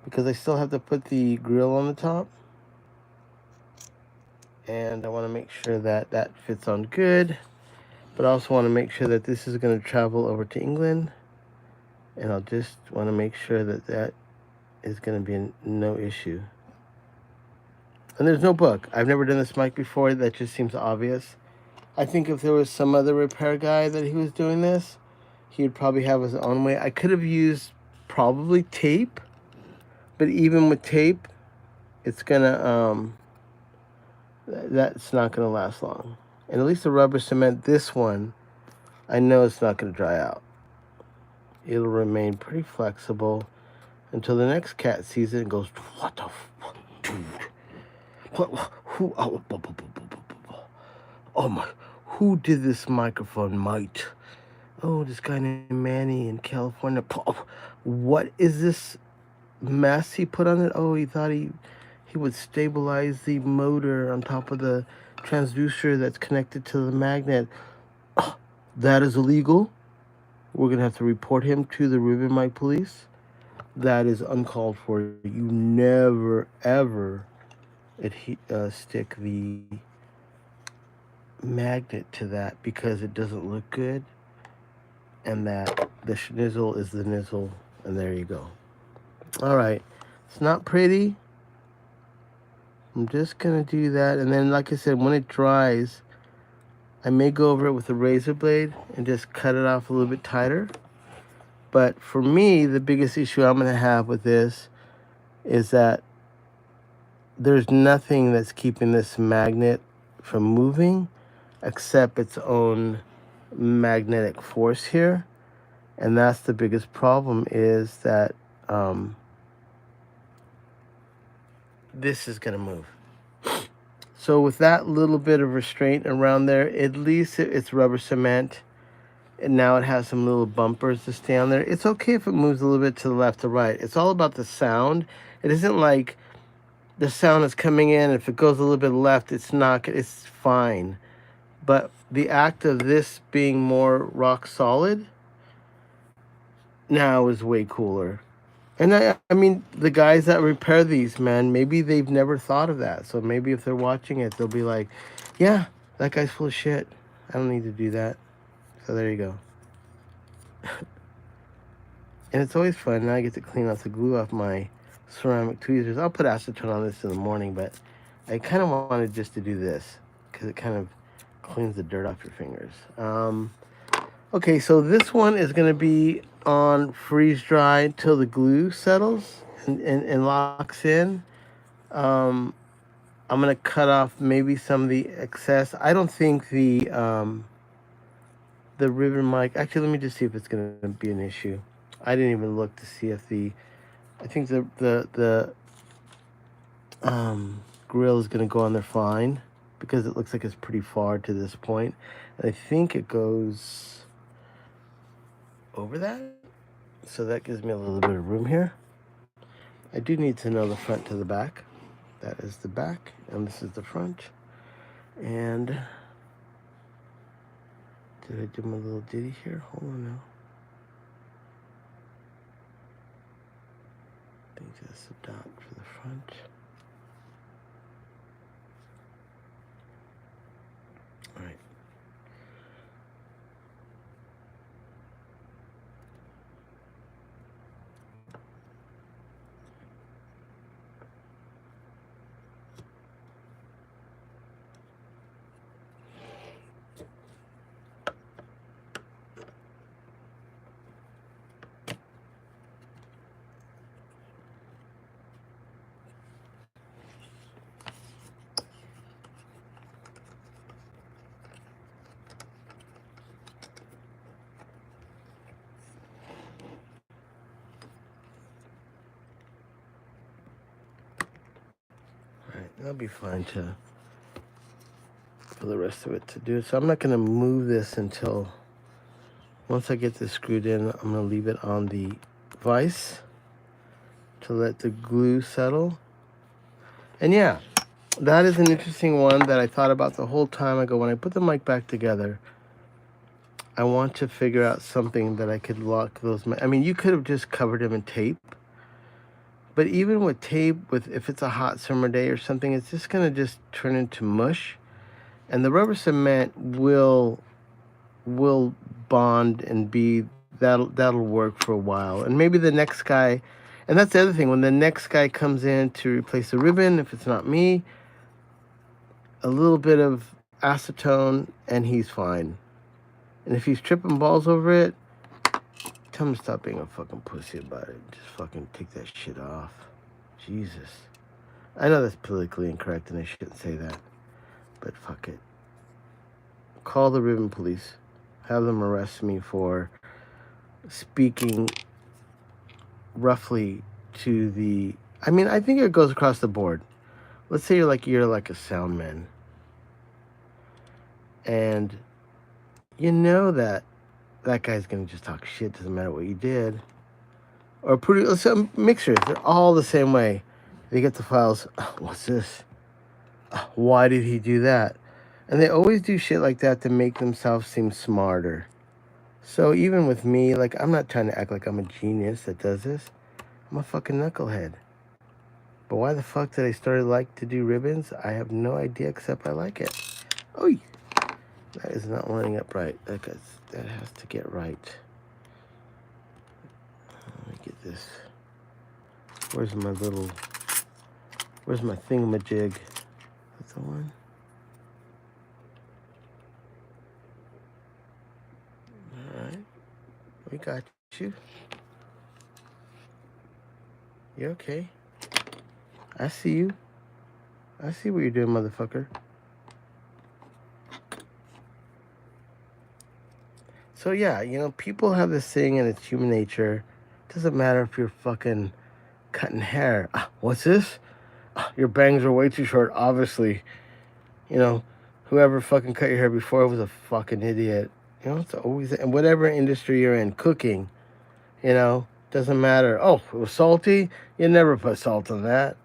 because I still have to put the grill on the top, and I want to make sure that that fits on good, but I also want to make sure that this is going to travel over to England, and I'll just want to make sure that that is going to be no issue. And there's no book. I've never done this mic before. That just seems obvious. I think if there was some other repair guy that he was doing this, he would probably have his own way. I could have used probably tape, but even with tape, it's gonna that's not gonna last long. And at least the rubber cement, this one, I know it's not gonna dry out. It'll remain pretty flexible until the next cat sees it and goes, "What the fuck, dude? What? Who? Oh my! Who did this microphone, mate? Oh, this guy named Manny in California. What is this mess he put on it? Oh, he thought he would stabilize the motor on top of the transducer that's connected to the magnet. Oh, that is illegal. We're going to have to report him to the ribbon mic police. That is uncalled for. You never, ever stick the magnet to that, because it doesn't look good. And that the schnizzle is the nizzle. And there you go. All right. It's not pretty. I'm just going to do that. And then, like I said, when it dries, I may go over it with a razor blade and just cut it off a little bit tighter. But for me, the biggest issue I'm going to have with this is that there's nothing that's keeping this magnet from moving except its own magnetic force here. And that's the biggest problem, is that this is going to move. So with that little bit of restraint around there, at least it's rubber cement. And now it has some little bumpers to stay on there. It's okay if it moves a little bit to the left or right. It's all about the sound. It isn't like the sound is coming in. If it goes a little bit left, it's not, it's fine. But the act of this being more rock solid now is way cooler. And I mean, the guys that repair these, man, maybe they've never thought of that. So maybe if they're watching it, they'll be like, yeah, that guy's full of shit. I don't need to do that. So there you go. And it's always fun. Now I get to clean off the glue off my ceramic tweezers. I'll put acetone on this in the morning, but I kind of wanted just to do this because it kind of cleans the dirt off your fingers. Okay, so this one is going to be on freeze dry till the glue settles and locks in. I'm going to cut off maybe some of the excess. I don't think the ribbon mic, actually, let me just see if it's going to be an issue. I didn't even look to see if I think the grill is going to go on there fine, because it looks like it's pretty far to this point. And I think it goes over that. So that gives me a little bit of room here. I do need to know the front to the back. That is the back, and this is the front. And did I do my little ditty here? Hold on now. I think that's the dot for the front. All right. That'll be fine to for the rest of it to do. So I'm not going to move this until once I get this screwed in. I'm going to leave it on the vise to let the glue settle. And yeah, that is an interesting one that I thought about the whole time. I go, when I put the mic back together, I want to figure out something that I could lock those. I mean, you could have just covered them in tape. But even with tape, if it's a hot summer day or something, it's just going to just turn into mush. And the rubber cement will bond and be, that'll work for a while. And maybe the next guy, and that's the other thing, when the next guy comes in to replace the ribbon, if it's not me, a little bit of acetone and he's fine. And if he's tripping balls over it, tell him to stop being a fucking pussy about it. Just fucking take that shit off. Jesus. I know that's politically incorrect and I shouldn't say that. But fuck it. Call the ribbon police. Have them arrest me for speaking roughly to the... I mean, I think it goes across the board. Let's say you're like a sound man. And you know that guy's going to just talk shit. Doesn't matter what you did. Or some mixers. They're all the same way. They get the files. Oh, what's this? Oh, why did he do that? And they always do shit like that to make themselves seem smarter. So even with me, like, I'm not trying to act like I'm a genius that does this. I'm a fucking knucklehead. But why the fuck did I start to do ribbons? I have no idea, except I like it. Oh, that is not lining up right. That has to get right. Let me get this. Where's my thingamajig? That's the one. All right. We got you. You okay? I see you. I see what you're doing, motherfucker. So yeah, people have this thing and it's human nature. It doesn't matter if you're fucking cutting hair. What's this? Your bangs are way too short, obviously. Whoever fucking cut your hair before was a fucking idiot. It's always, and whatever industry you're in, cooking, doesn't matter. Oh, it was salty? You never put salt on that.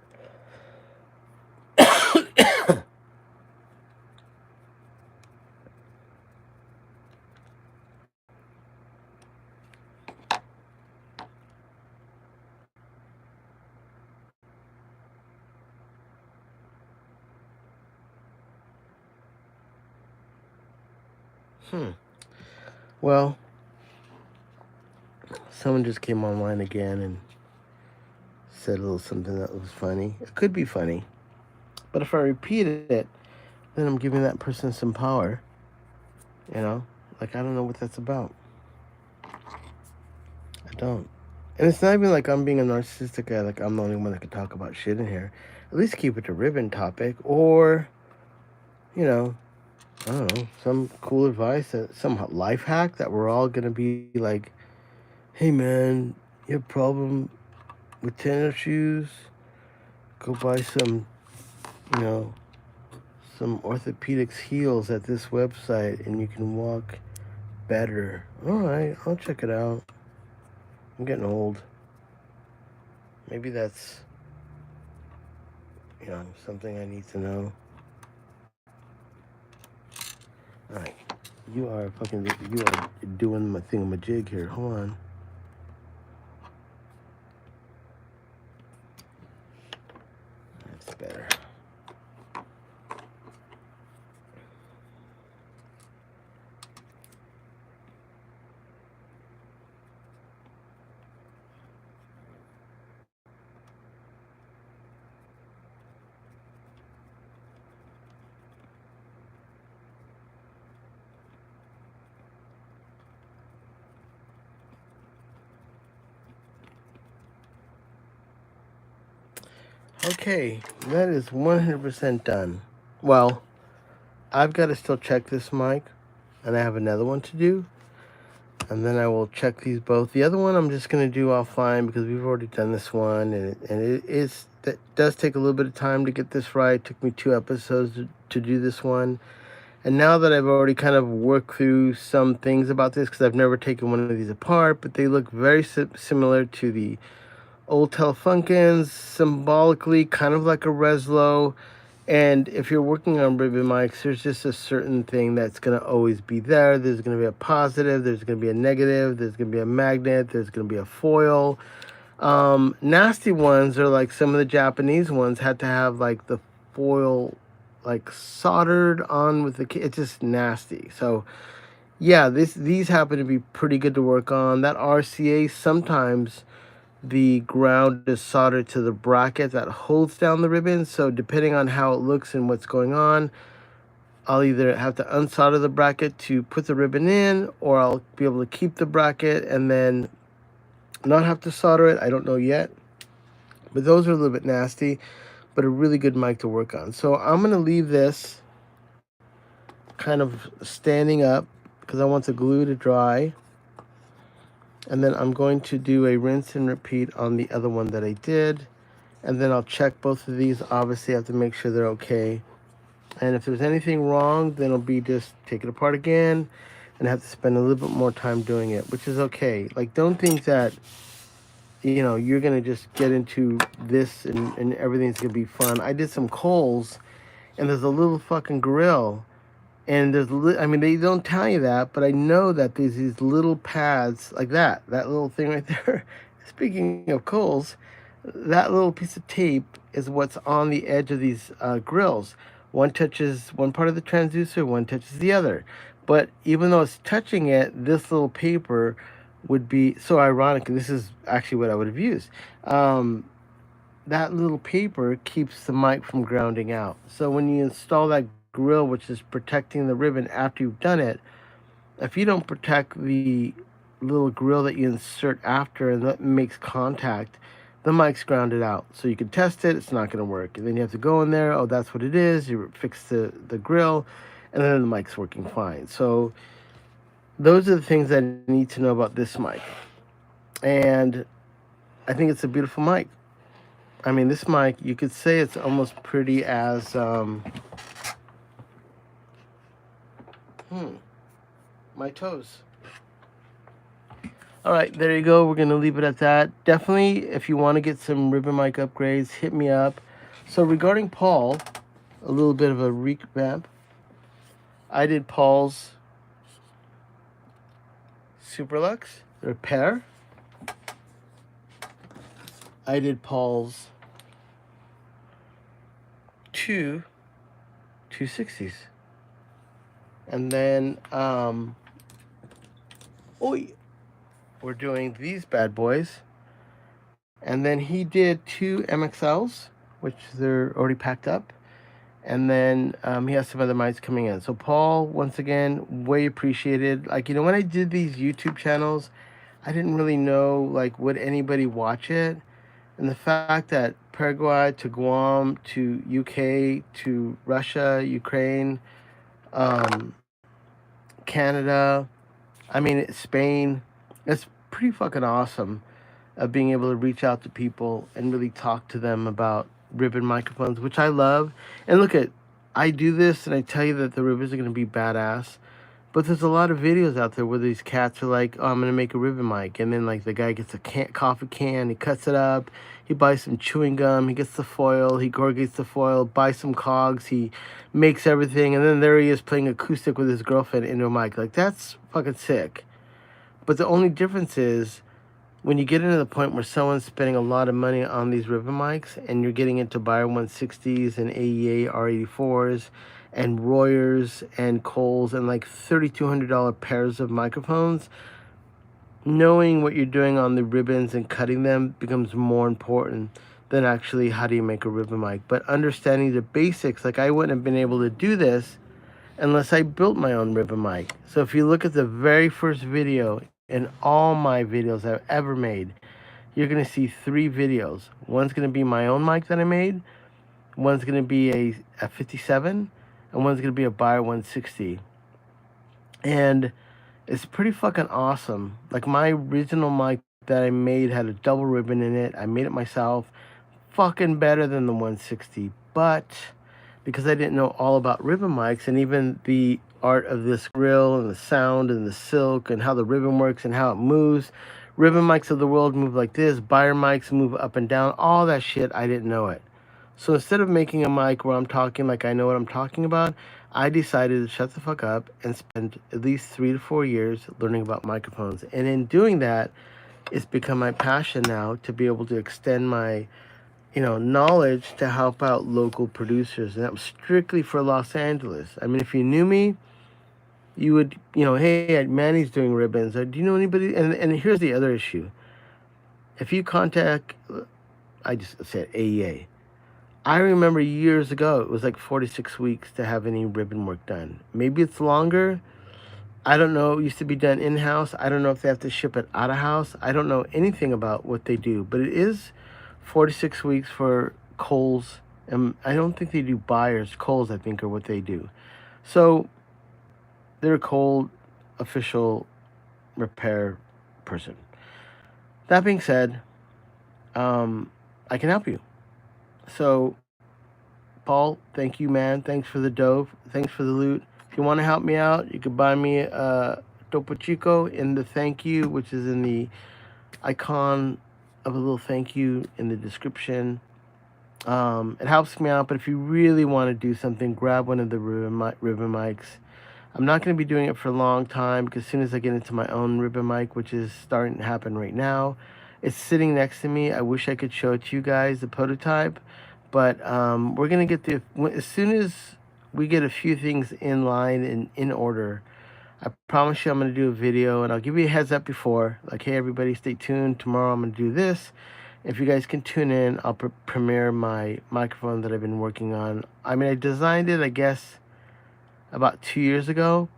Well, someone just came online again and said a little something that was funny. It could be funny. But if I repeat it, then I'm giving that person some power. I don't know what that's about. I don't. And it's not even like I'm being a narcissistic guy, like I'm the only one that can talk about shit in here. At least keep it to ribbon topic, or, I don't know, some cool advice, some life hack that we're all going to be like, hey man, you have a problem with tennis shoes? Go buy some, some orthopedics heels at this website and you can walk better. All right, I'll check it out. I'm getting old. Maybe that's, something I need to know. All right, you are doing my thingamajig here. Hold on. That's better. Okay, that is 100% done. Well, I've got to still check this mic, and I have another one to do, and then I will check these both. The other one I'm just going to do offline because we've already done this one, and it does take a little bit of time to get this right. It took me 2 episodes to do this one, And now that I've already kind of worked through some things about this, because I've never taken one of these apart, but they look very similar to the old Telefunkens, symbolically kind of like a Reslow. And if you're working on ribbon mics, there's just a certain thing that's going to always be there. There's going to be a positive, there's going to be a negative, there's going to be a magnet, there's going to be a foil. Nasty ones are like some of the Japanese ones had to have like the foil like soldered on with the, it's just nasty. So yeah, these happen to be pretty good to work on. That RCA, sometimes the ground is soldered to the bracket that holds down the ribbon. So depending on how it looks and what's going on, I'll either have to unsolder the bracket to put the ribbon in, or I'll be able to keep the bracket and then not have to solder it. I don't know yet. But those are a little bit nasty, but a really good mic to work on. So I'm going to leave this kind of standing up because I want the glue to dry. And then I'm going to do a rinse and repeat on the other one that I did. And then I'll check both of these. Obviously, I have to make sure they're okay. And if there's anything wrong, then it'll be just take it apart again and have to spend a little bit more time doing it, which is okay. Like, don't think that, you know, you're going to just get into this and everything's going to be fun. I did some coals, and there's a little fucking grill. And there's, I mean, they don't tell you that, but I know that there's these little pads like that little thing right there. Speaking of coals, that little piece of tape is what's on the edge of these grills. One touches one part of the transducer, one touches the other. But even though it's touching it, this little paper would be, so ironic, and this is actually what I would have used. That little paper keeps the mic from grounding out. So when you install that grill, which is protecting the ribbon after you've done it, if you don't protect the little grill that you insert after and that makes contact, the mic's grounded out. So you can test it, it's not going to work. And then you have to go in there, oh, that's what it is. You fix the grill, and then the mic's working fine. So those are the things that I need to know about this mic. And I think it's a beautiful mic. I mean, this mic, you could say it's almost pretty as, my toes. All right, there you go. We're going to leave it at that. Definitely, if you want to get some ribbon mic upgrades, hit me up. So regarding Paul, a little bit of a revamp. I did Paul's Superlux repair. I did Paul's two 260s. And then, we're doing these bad boys. And then he did two MXLs, which they're already packed up. And then he has some other mics coming in. So Paul, once again, way appreciated. Like, you know, when I did these YouTube channels, I didn't really know, like, would anybody watch it? And the fact that Paraguay to Guam to UK to Russia, Ukraine, Canada, I mean, Spain, it's pretty fucking awesome being able to reach out to people and really talk to them about ribbon microphones, which I love. And look at, I do this and I tell you that the ribbons are going to be badass, but there's a lot of videos out there where these cats are like, oh, I'm going to make a ribbon mic, and then like the guy gets a coffee can, he cuts it up, he buys some chewing gum, he gets the foil, he corrugates the foil, buys some cogs, he makes everything, and then there he is playing acoustic with his girlfriend into a mic. Like, that's fucking sick. But the only difference is when you get into the point where someone's spending a lot of money on these ribbon mics, and you're getting into Buyer 160s and AEA R84s and Royers and Coles and like $3,200 pairs of microphones, knowing what you're doing on the ribbons and cutting them becomes more important than actually how do you make a ribbon mic. But understanding the basics, like I wouldn't have been able to do this unless I built my own ribbon mic. So if you look at the very first video in all my videos I've ever made, you're going to see 3 videos. One's going to be my own mic that I made, one's going to be a 57, and one's going to be a Buyer 160. And it's pretty fucking awesome. Like, my original mic that I made had a double ribbon in it. I made it myself. Fucking better than the 160. But because I didn't know all about ribbon mics and even the art of this grill and the sound and the silk and how the ribbon works and how it moves. Ribbon mics of the world move like this. Buyer mics move up and down. All that shit, I didn't know it. So instead of making a mic where I'm talking like I know what I'm talking about, I decided to shut the fuck up and spend at least 3 to 4 years learning about microphones. And in doing that, it's become my passion now to be able to extend my knowledge to help out local producers. And that was strictly for Los Angeles. I mean, if you knew me, you would, hey, Manny's doing ribbons. Or do you know anybody? And here's the other issue. If you contact, I just said AEA. I remember years ago, it was like 46 weeks to have any ribbon work done. Maybe it's longer. I don't know. It used to be done in-house. I don't know if they have to ship it out of house. I don't know anything about what they do. But it is 46 weeks for Kohl's. And I don't think they do buyers. Kohl's, I think, are what they do. So they're a Kohl official repair person. That being said, I can help you. So, Paul, thank you, man. Thanks for the dough. Thanks for the loot. If you want to help me out, you can buy me a Topo Chico in the thank you, which is in the icon of a little thank you in the description. It helps me out, but if you really want to do something, grab one of the ribbon mics. I'm not going to be doing it for a long time because as soon as I get into my own ribbon mic, which is starting to happen right now, it's sitting next to me. I wish I could show it to you guys, the prototype. But we're going to get as soon as we get a few things in line and in order, I promise you I'm going to do a video. And I'll give you a heads up before. Like, hey, everybody, stay tuned. Tomorrow I'm going to do this. If you guys can tune in, I'll premiere my microphone that I've been working on. I mean, I designed it, I guess, about 2 years ago.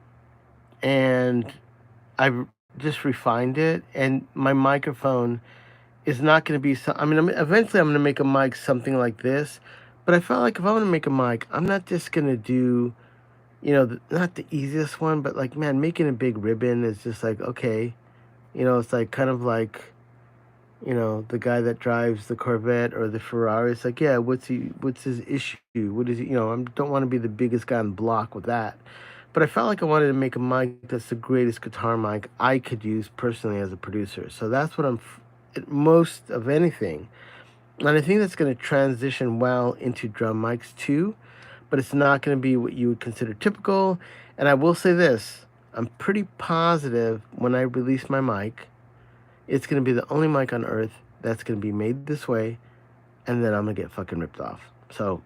And I've just refined it. And my microphone is not going to be eventually I'm going to make a mic something like this, but I felt like if I'm going to make a mic, I'm not just going to do, not the easiest one, but like, man, making a big ribbon is just like, okay, it's like kind of like, the guy that drives the Corvette or the Ferrari. It's like, yeah, what's his issue? What is he, I don't want to be the biggest guy on the block with that. But I felt like I wanted to make a mic that's the greatest guitar mic I could use personally as a producer. So that's what I'm most of anything. And I think that's going to transition well into drum mics too, but it's not going to be what you would consider typical. And I will say this, I'm pretty positive when I release my mic, it's going to be the only mic on earth that's going to be made this way, and then I'm going to get fucking ripped off. So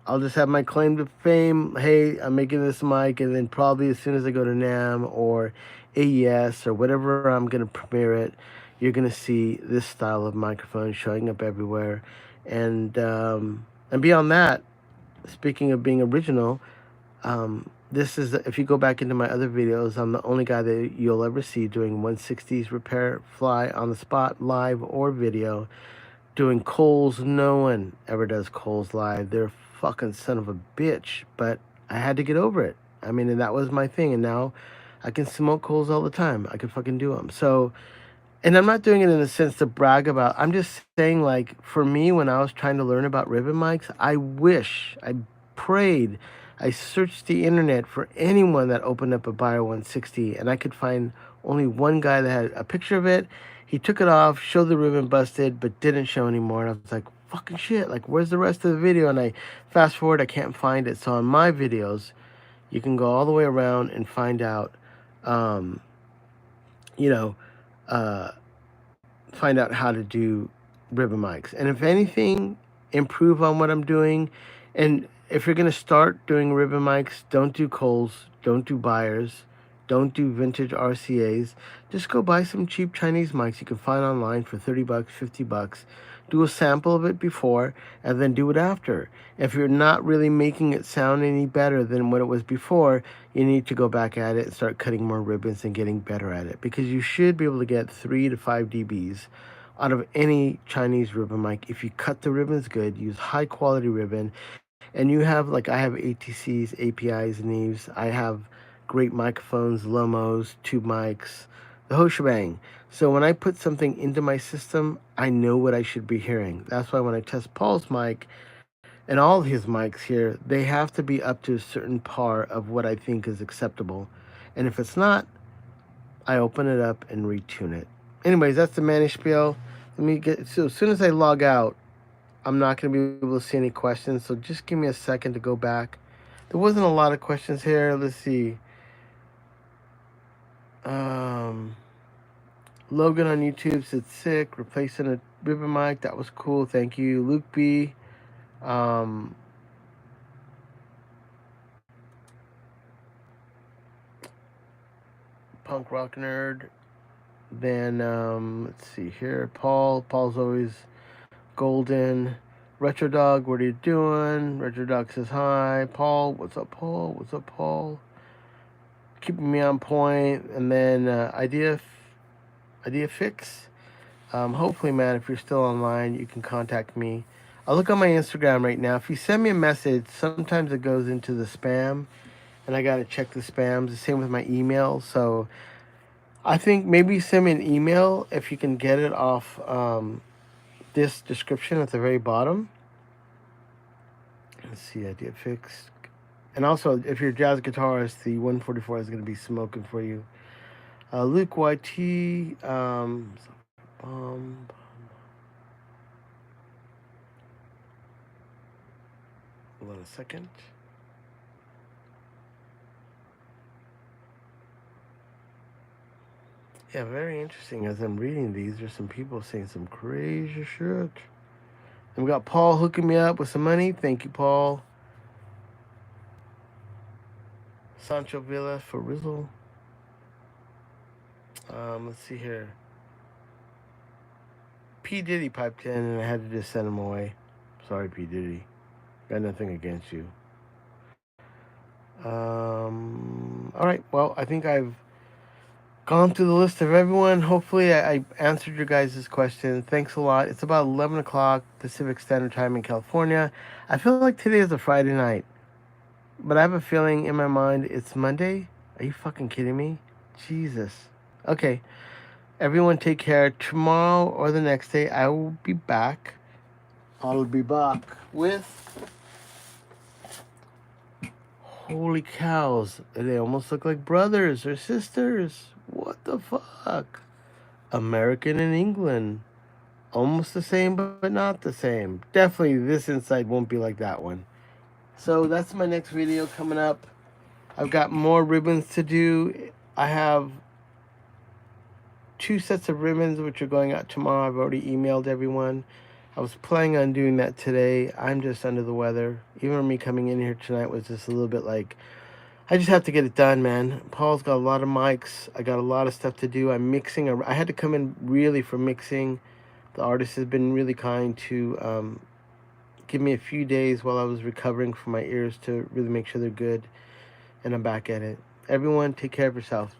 I'll just have my claim to fame. Hey, I'm making this mic, and then probably as soon as I go to NAMM or AES or whatever I'm going to premiere it, you're going to see this style of microphone showing up everywhere. And beyond that, speaking of being original, this is, if you go back into my other videos, I'm the only guy that you'll ever see doing 160s repair fly on the spot, live or video. Doing Kohl's, no one ever does Kohl's live. They're a fucking son of a bitch, but I had to get over it. I mean, and that was my thing, and now I can smoke Kohl's all the time. I can fucking do them. So, and I'm not doing it in the sense to brag about. I'm just saying, like, for me, when I was trying to learn about ribbon mics, I prayed, I searched the internet for anyone that opened up a Buyer 160, and I could find only one guy that had a picture of it. He took it off, showed the ribbon busted, but didn't show anymore. And I was like, fucking shit, like, where's the rest of the video? And I fast forward, I can't find it. So on my videos, you can go all the way around and find out, find out how to do ribbon mics. And if anything, improve on what I'm doing. And if you're going to start doing ribbon mics, don't do Kohl's, don't do Buyers, don't do vintage RCAs. Just go buy some cheap Chinese mics you can find online for 30 bucks, 50 bucks. Do a sample of it before and then do it after. If you're not really making it sound any better than what it was before, you need to go back at it and start cutting more ribbons and getting better at it, because you should be able to get 3 to 5 dBs out of any Chinese ribbon mic if you cut the ribbons good, use high quality ribbon, and you have, like, I have ATCs, APIs, Neves. I have great microphones, Lomos, tube mics, the whole shebang. So when I put something into my system, I know what I should be hearing. That's why when I test Paul's mic, and all his mics here, they have to be up to a certain par of what I think is acceptable. And if it's not, I open it up and retune it. Anyways, that's the Manny spiel. Let me get, so as soon as I log out, I'm not going to be able to see any questions. So just give me a second to go back. There wasn't a lot of questions here. Let's see. Logan on YouTube said sick, replacing a ribbon mic. That was cool. Thank you. Luke B. Punk Rock Nerd. Then let's see here. Paul's always golden. Retro Dog, what are you doing? Retro Dog says hi. Paul, what's up, Paul? What's up, Paul? Keeping me on point. And then Idea Fix. Hopefully, man, if you're still online, you can contact me. I'll look on my Instagram right now. If you send me a message, sometimes it goes into the spam, and I gotta check the spams. The same with my email. So I think maybe send me an email if you can get it off this description at the very bottom. Let's see, Idea Fix. And also, if you're a jazz guitarist, the 144 is going to be smoking for you. Luke YT. Hold on a second. Yeah, very interesting. As I'm reading these, there's some people saying some crazy shit. And we got Paul hooking me up with some money. Thank you, Paul. Sancho Villa for Rizzle. Let's see here. P. Diddy piped in, and I had to just send him away. Sorry, P. Diddy. Got nothing against you. All right. Well, I think I've gone through the list of everyone. Hopefully, I answered your guys' questions. Thanks a lot. It's about 11 o'clock Pacific Standard Time in California. I feel like today is a Friday night, but I have a feeling in my mind it's Monday. Are you fucking kidding me? Jesus. Okay. Everyone take care. Tomorrow or the next day, I will be back. I'll be back with... Holy cows. They almost look like brothers or sisters. What the fuck? American and England. Almost the same, but not the same. Definitely this inside won't be like that one. So that's my next video coming up. I've got more ribbons to do. I have 2 sets of ribbons which are going out tomorrow. I've already emailed everyone. I was planning on doing that today. I'm just under the weather. Even me coming in here tonight was just a little bit like, I just have to get it done, man. Paul's got a lot of mics. I got a lot of stuff to do. I'm mixing. I had to come in really for mixing. The artist has been really kind to give me a few days while I was recovering from my ears to really make sure they're good. And I'm back at it. Everyone, take care of yourself.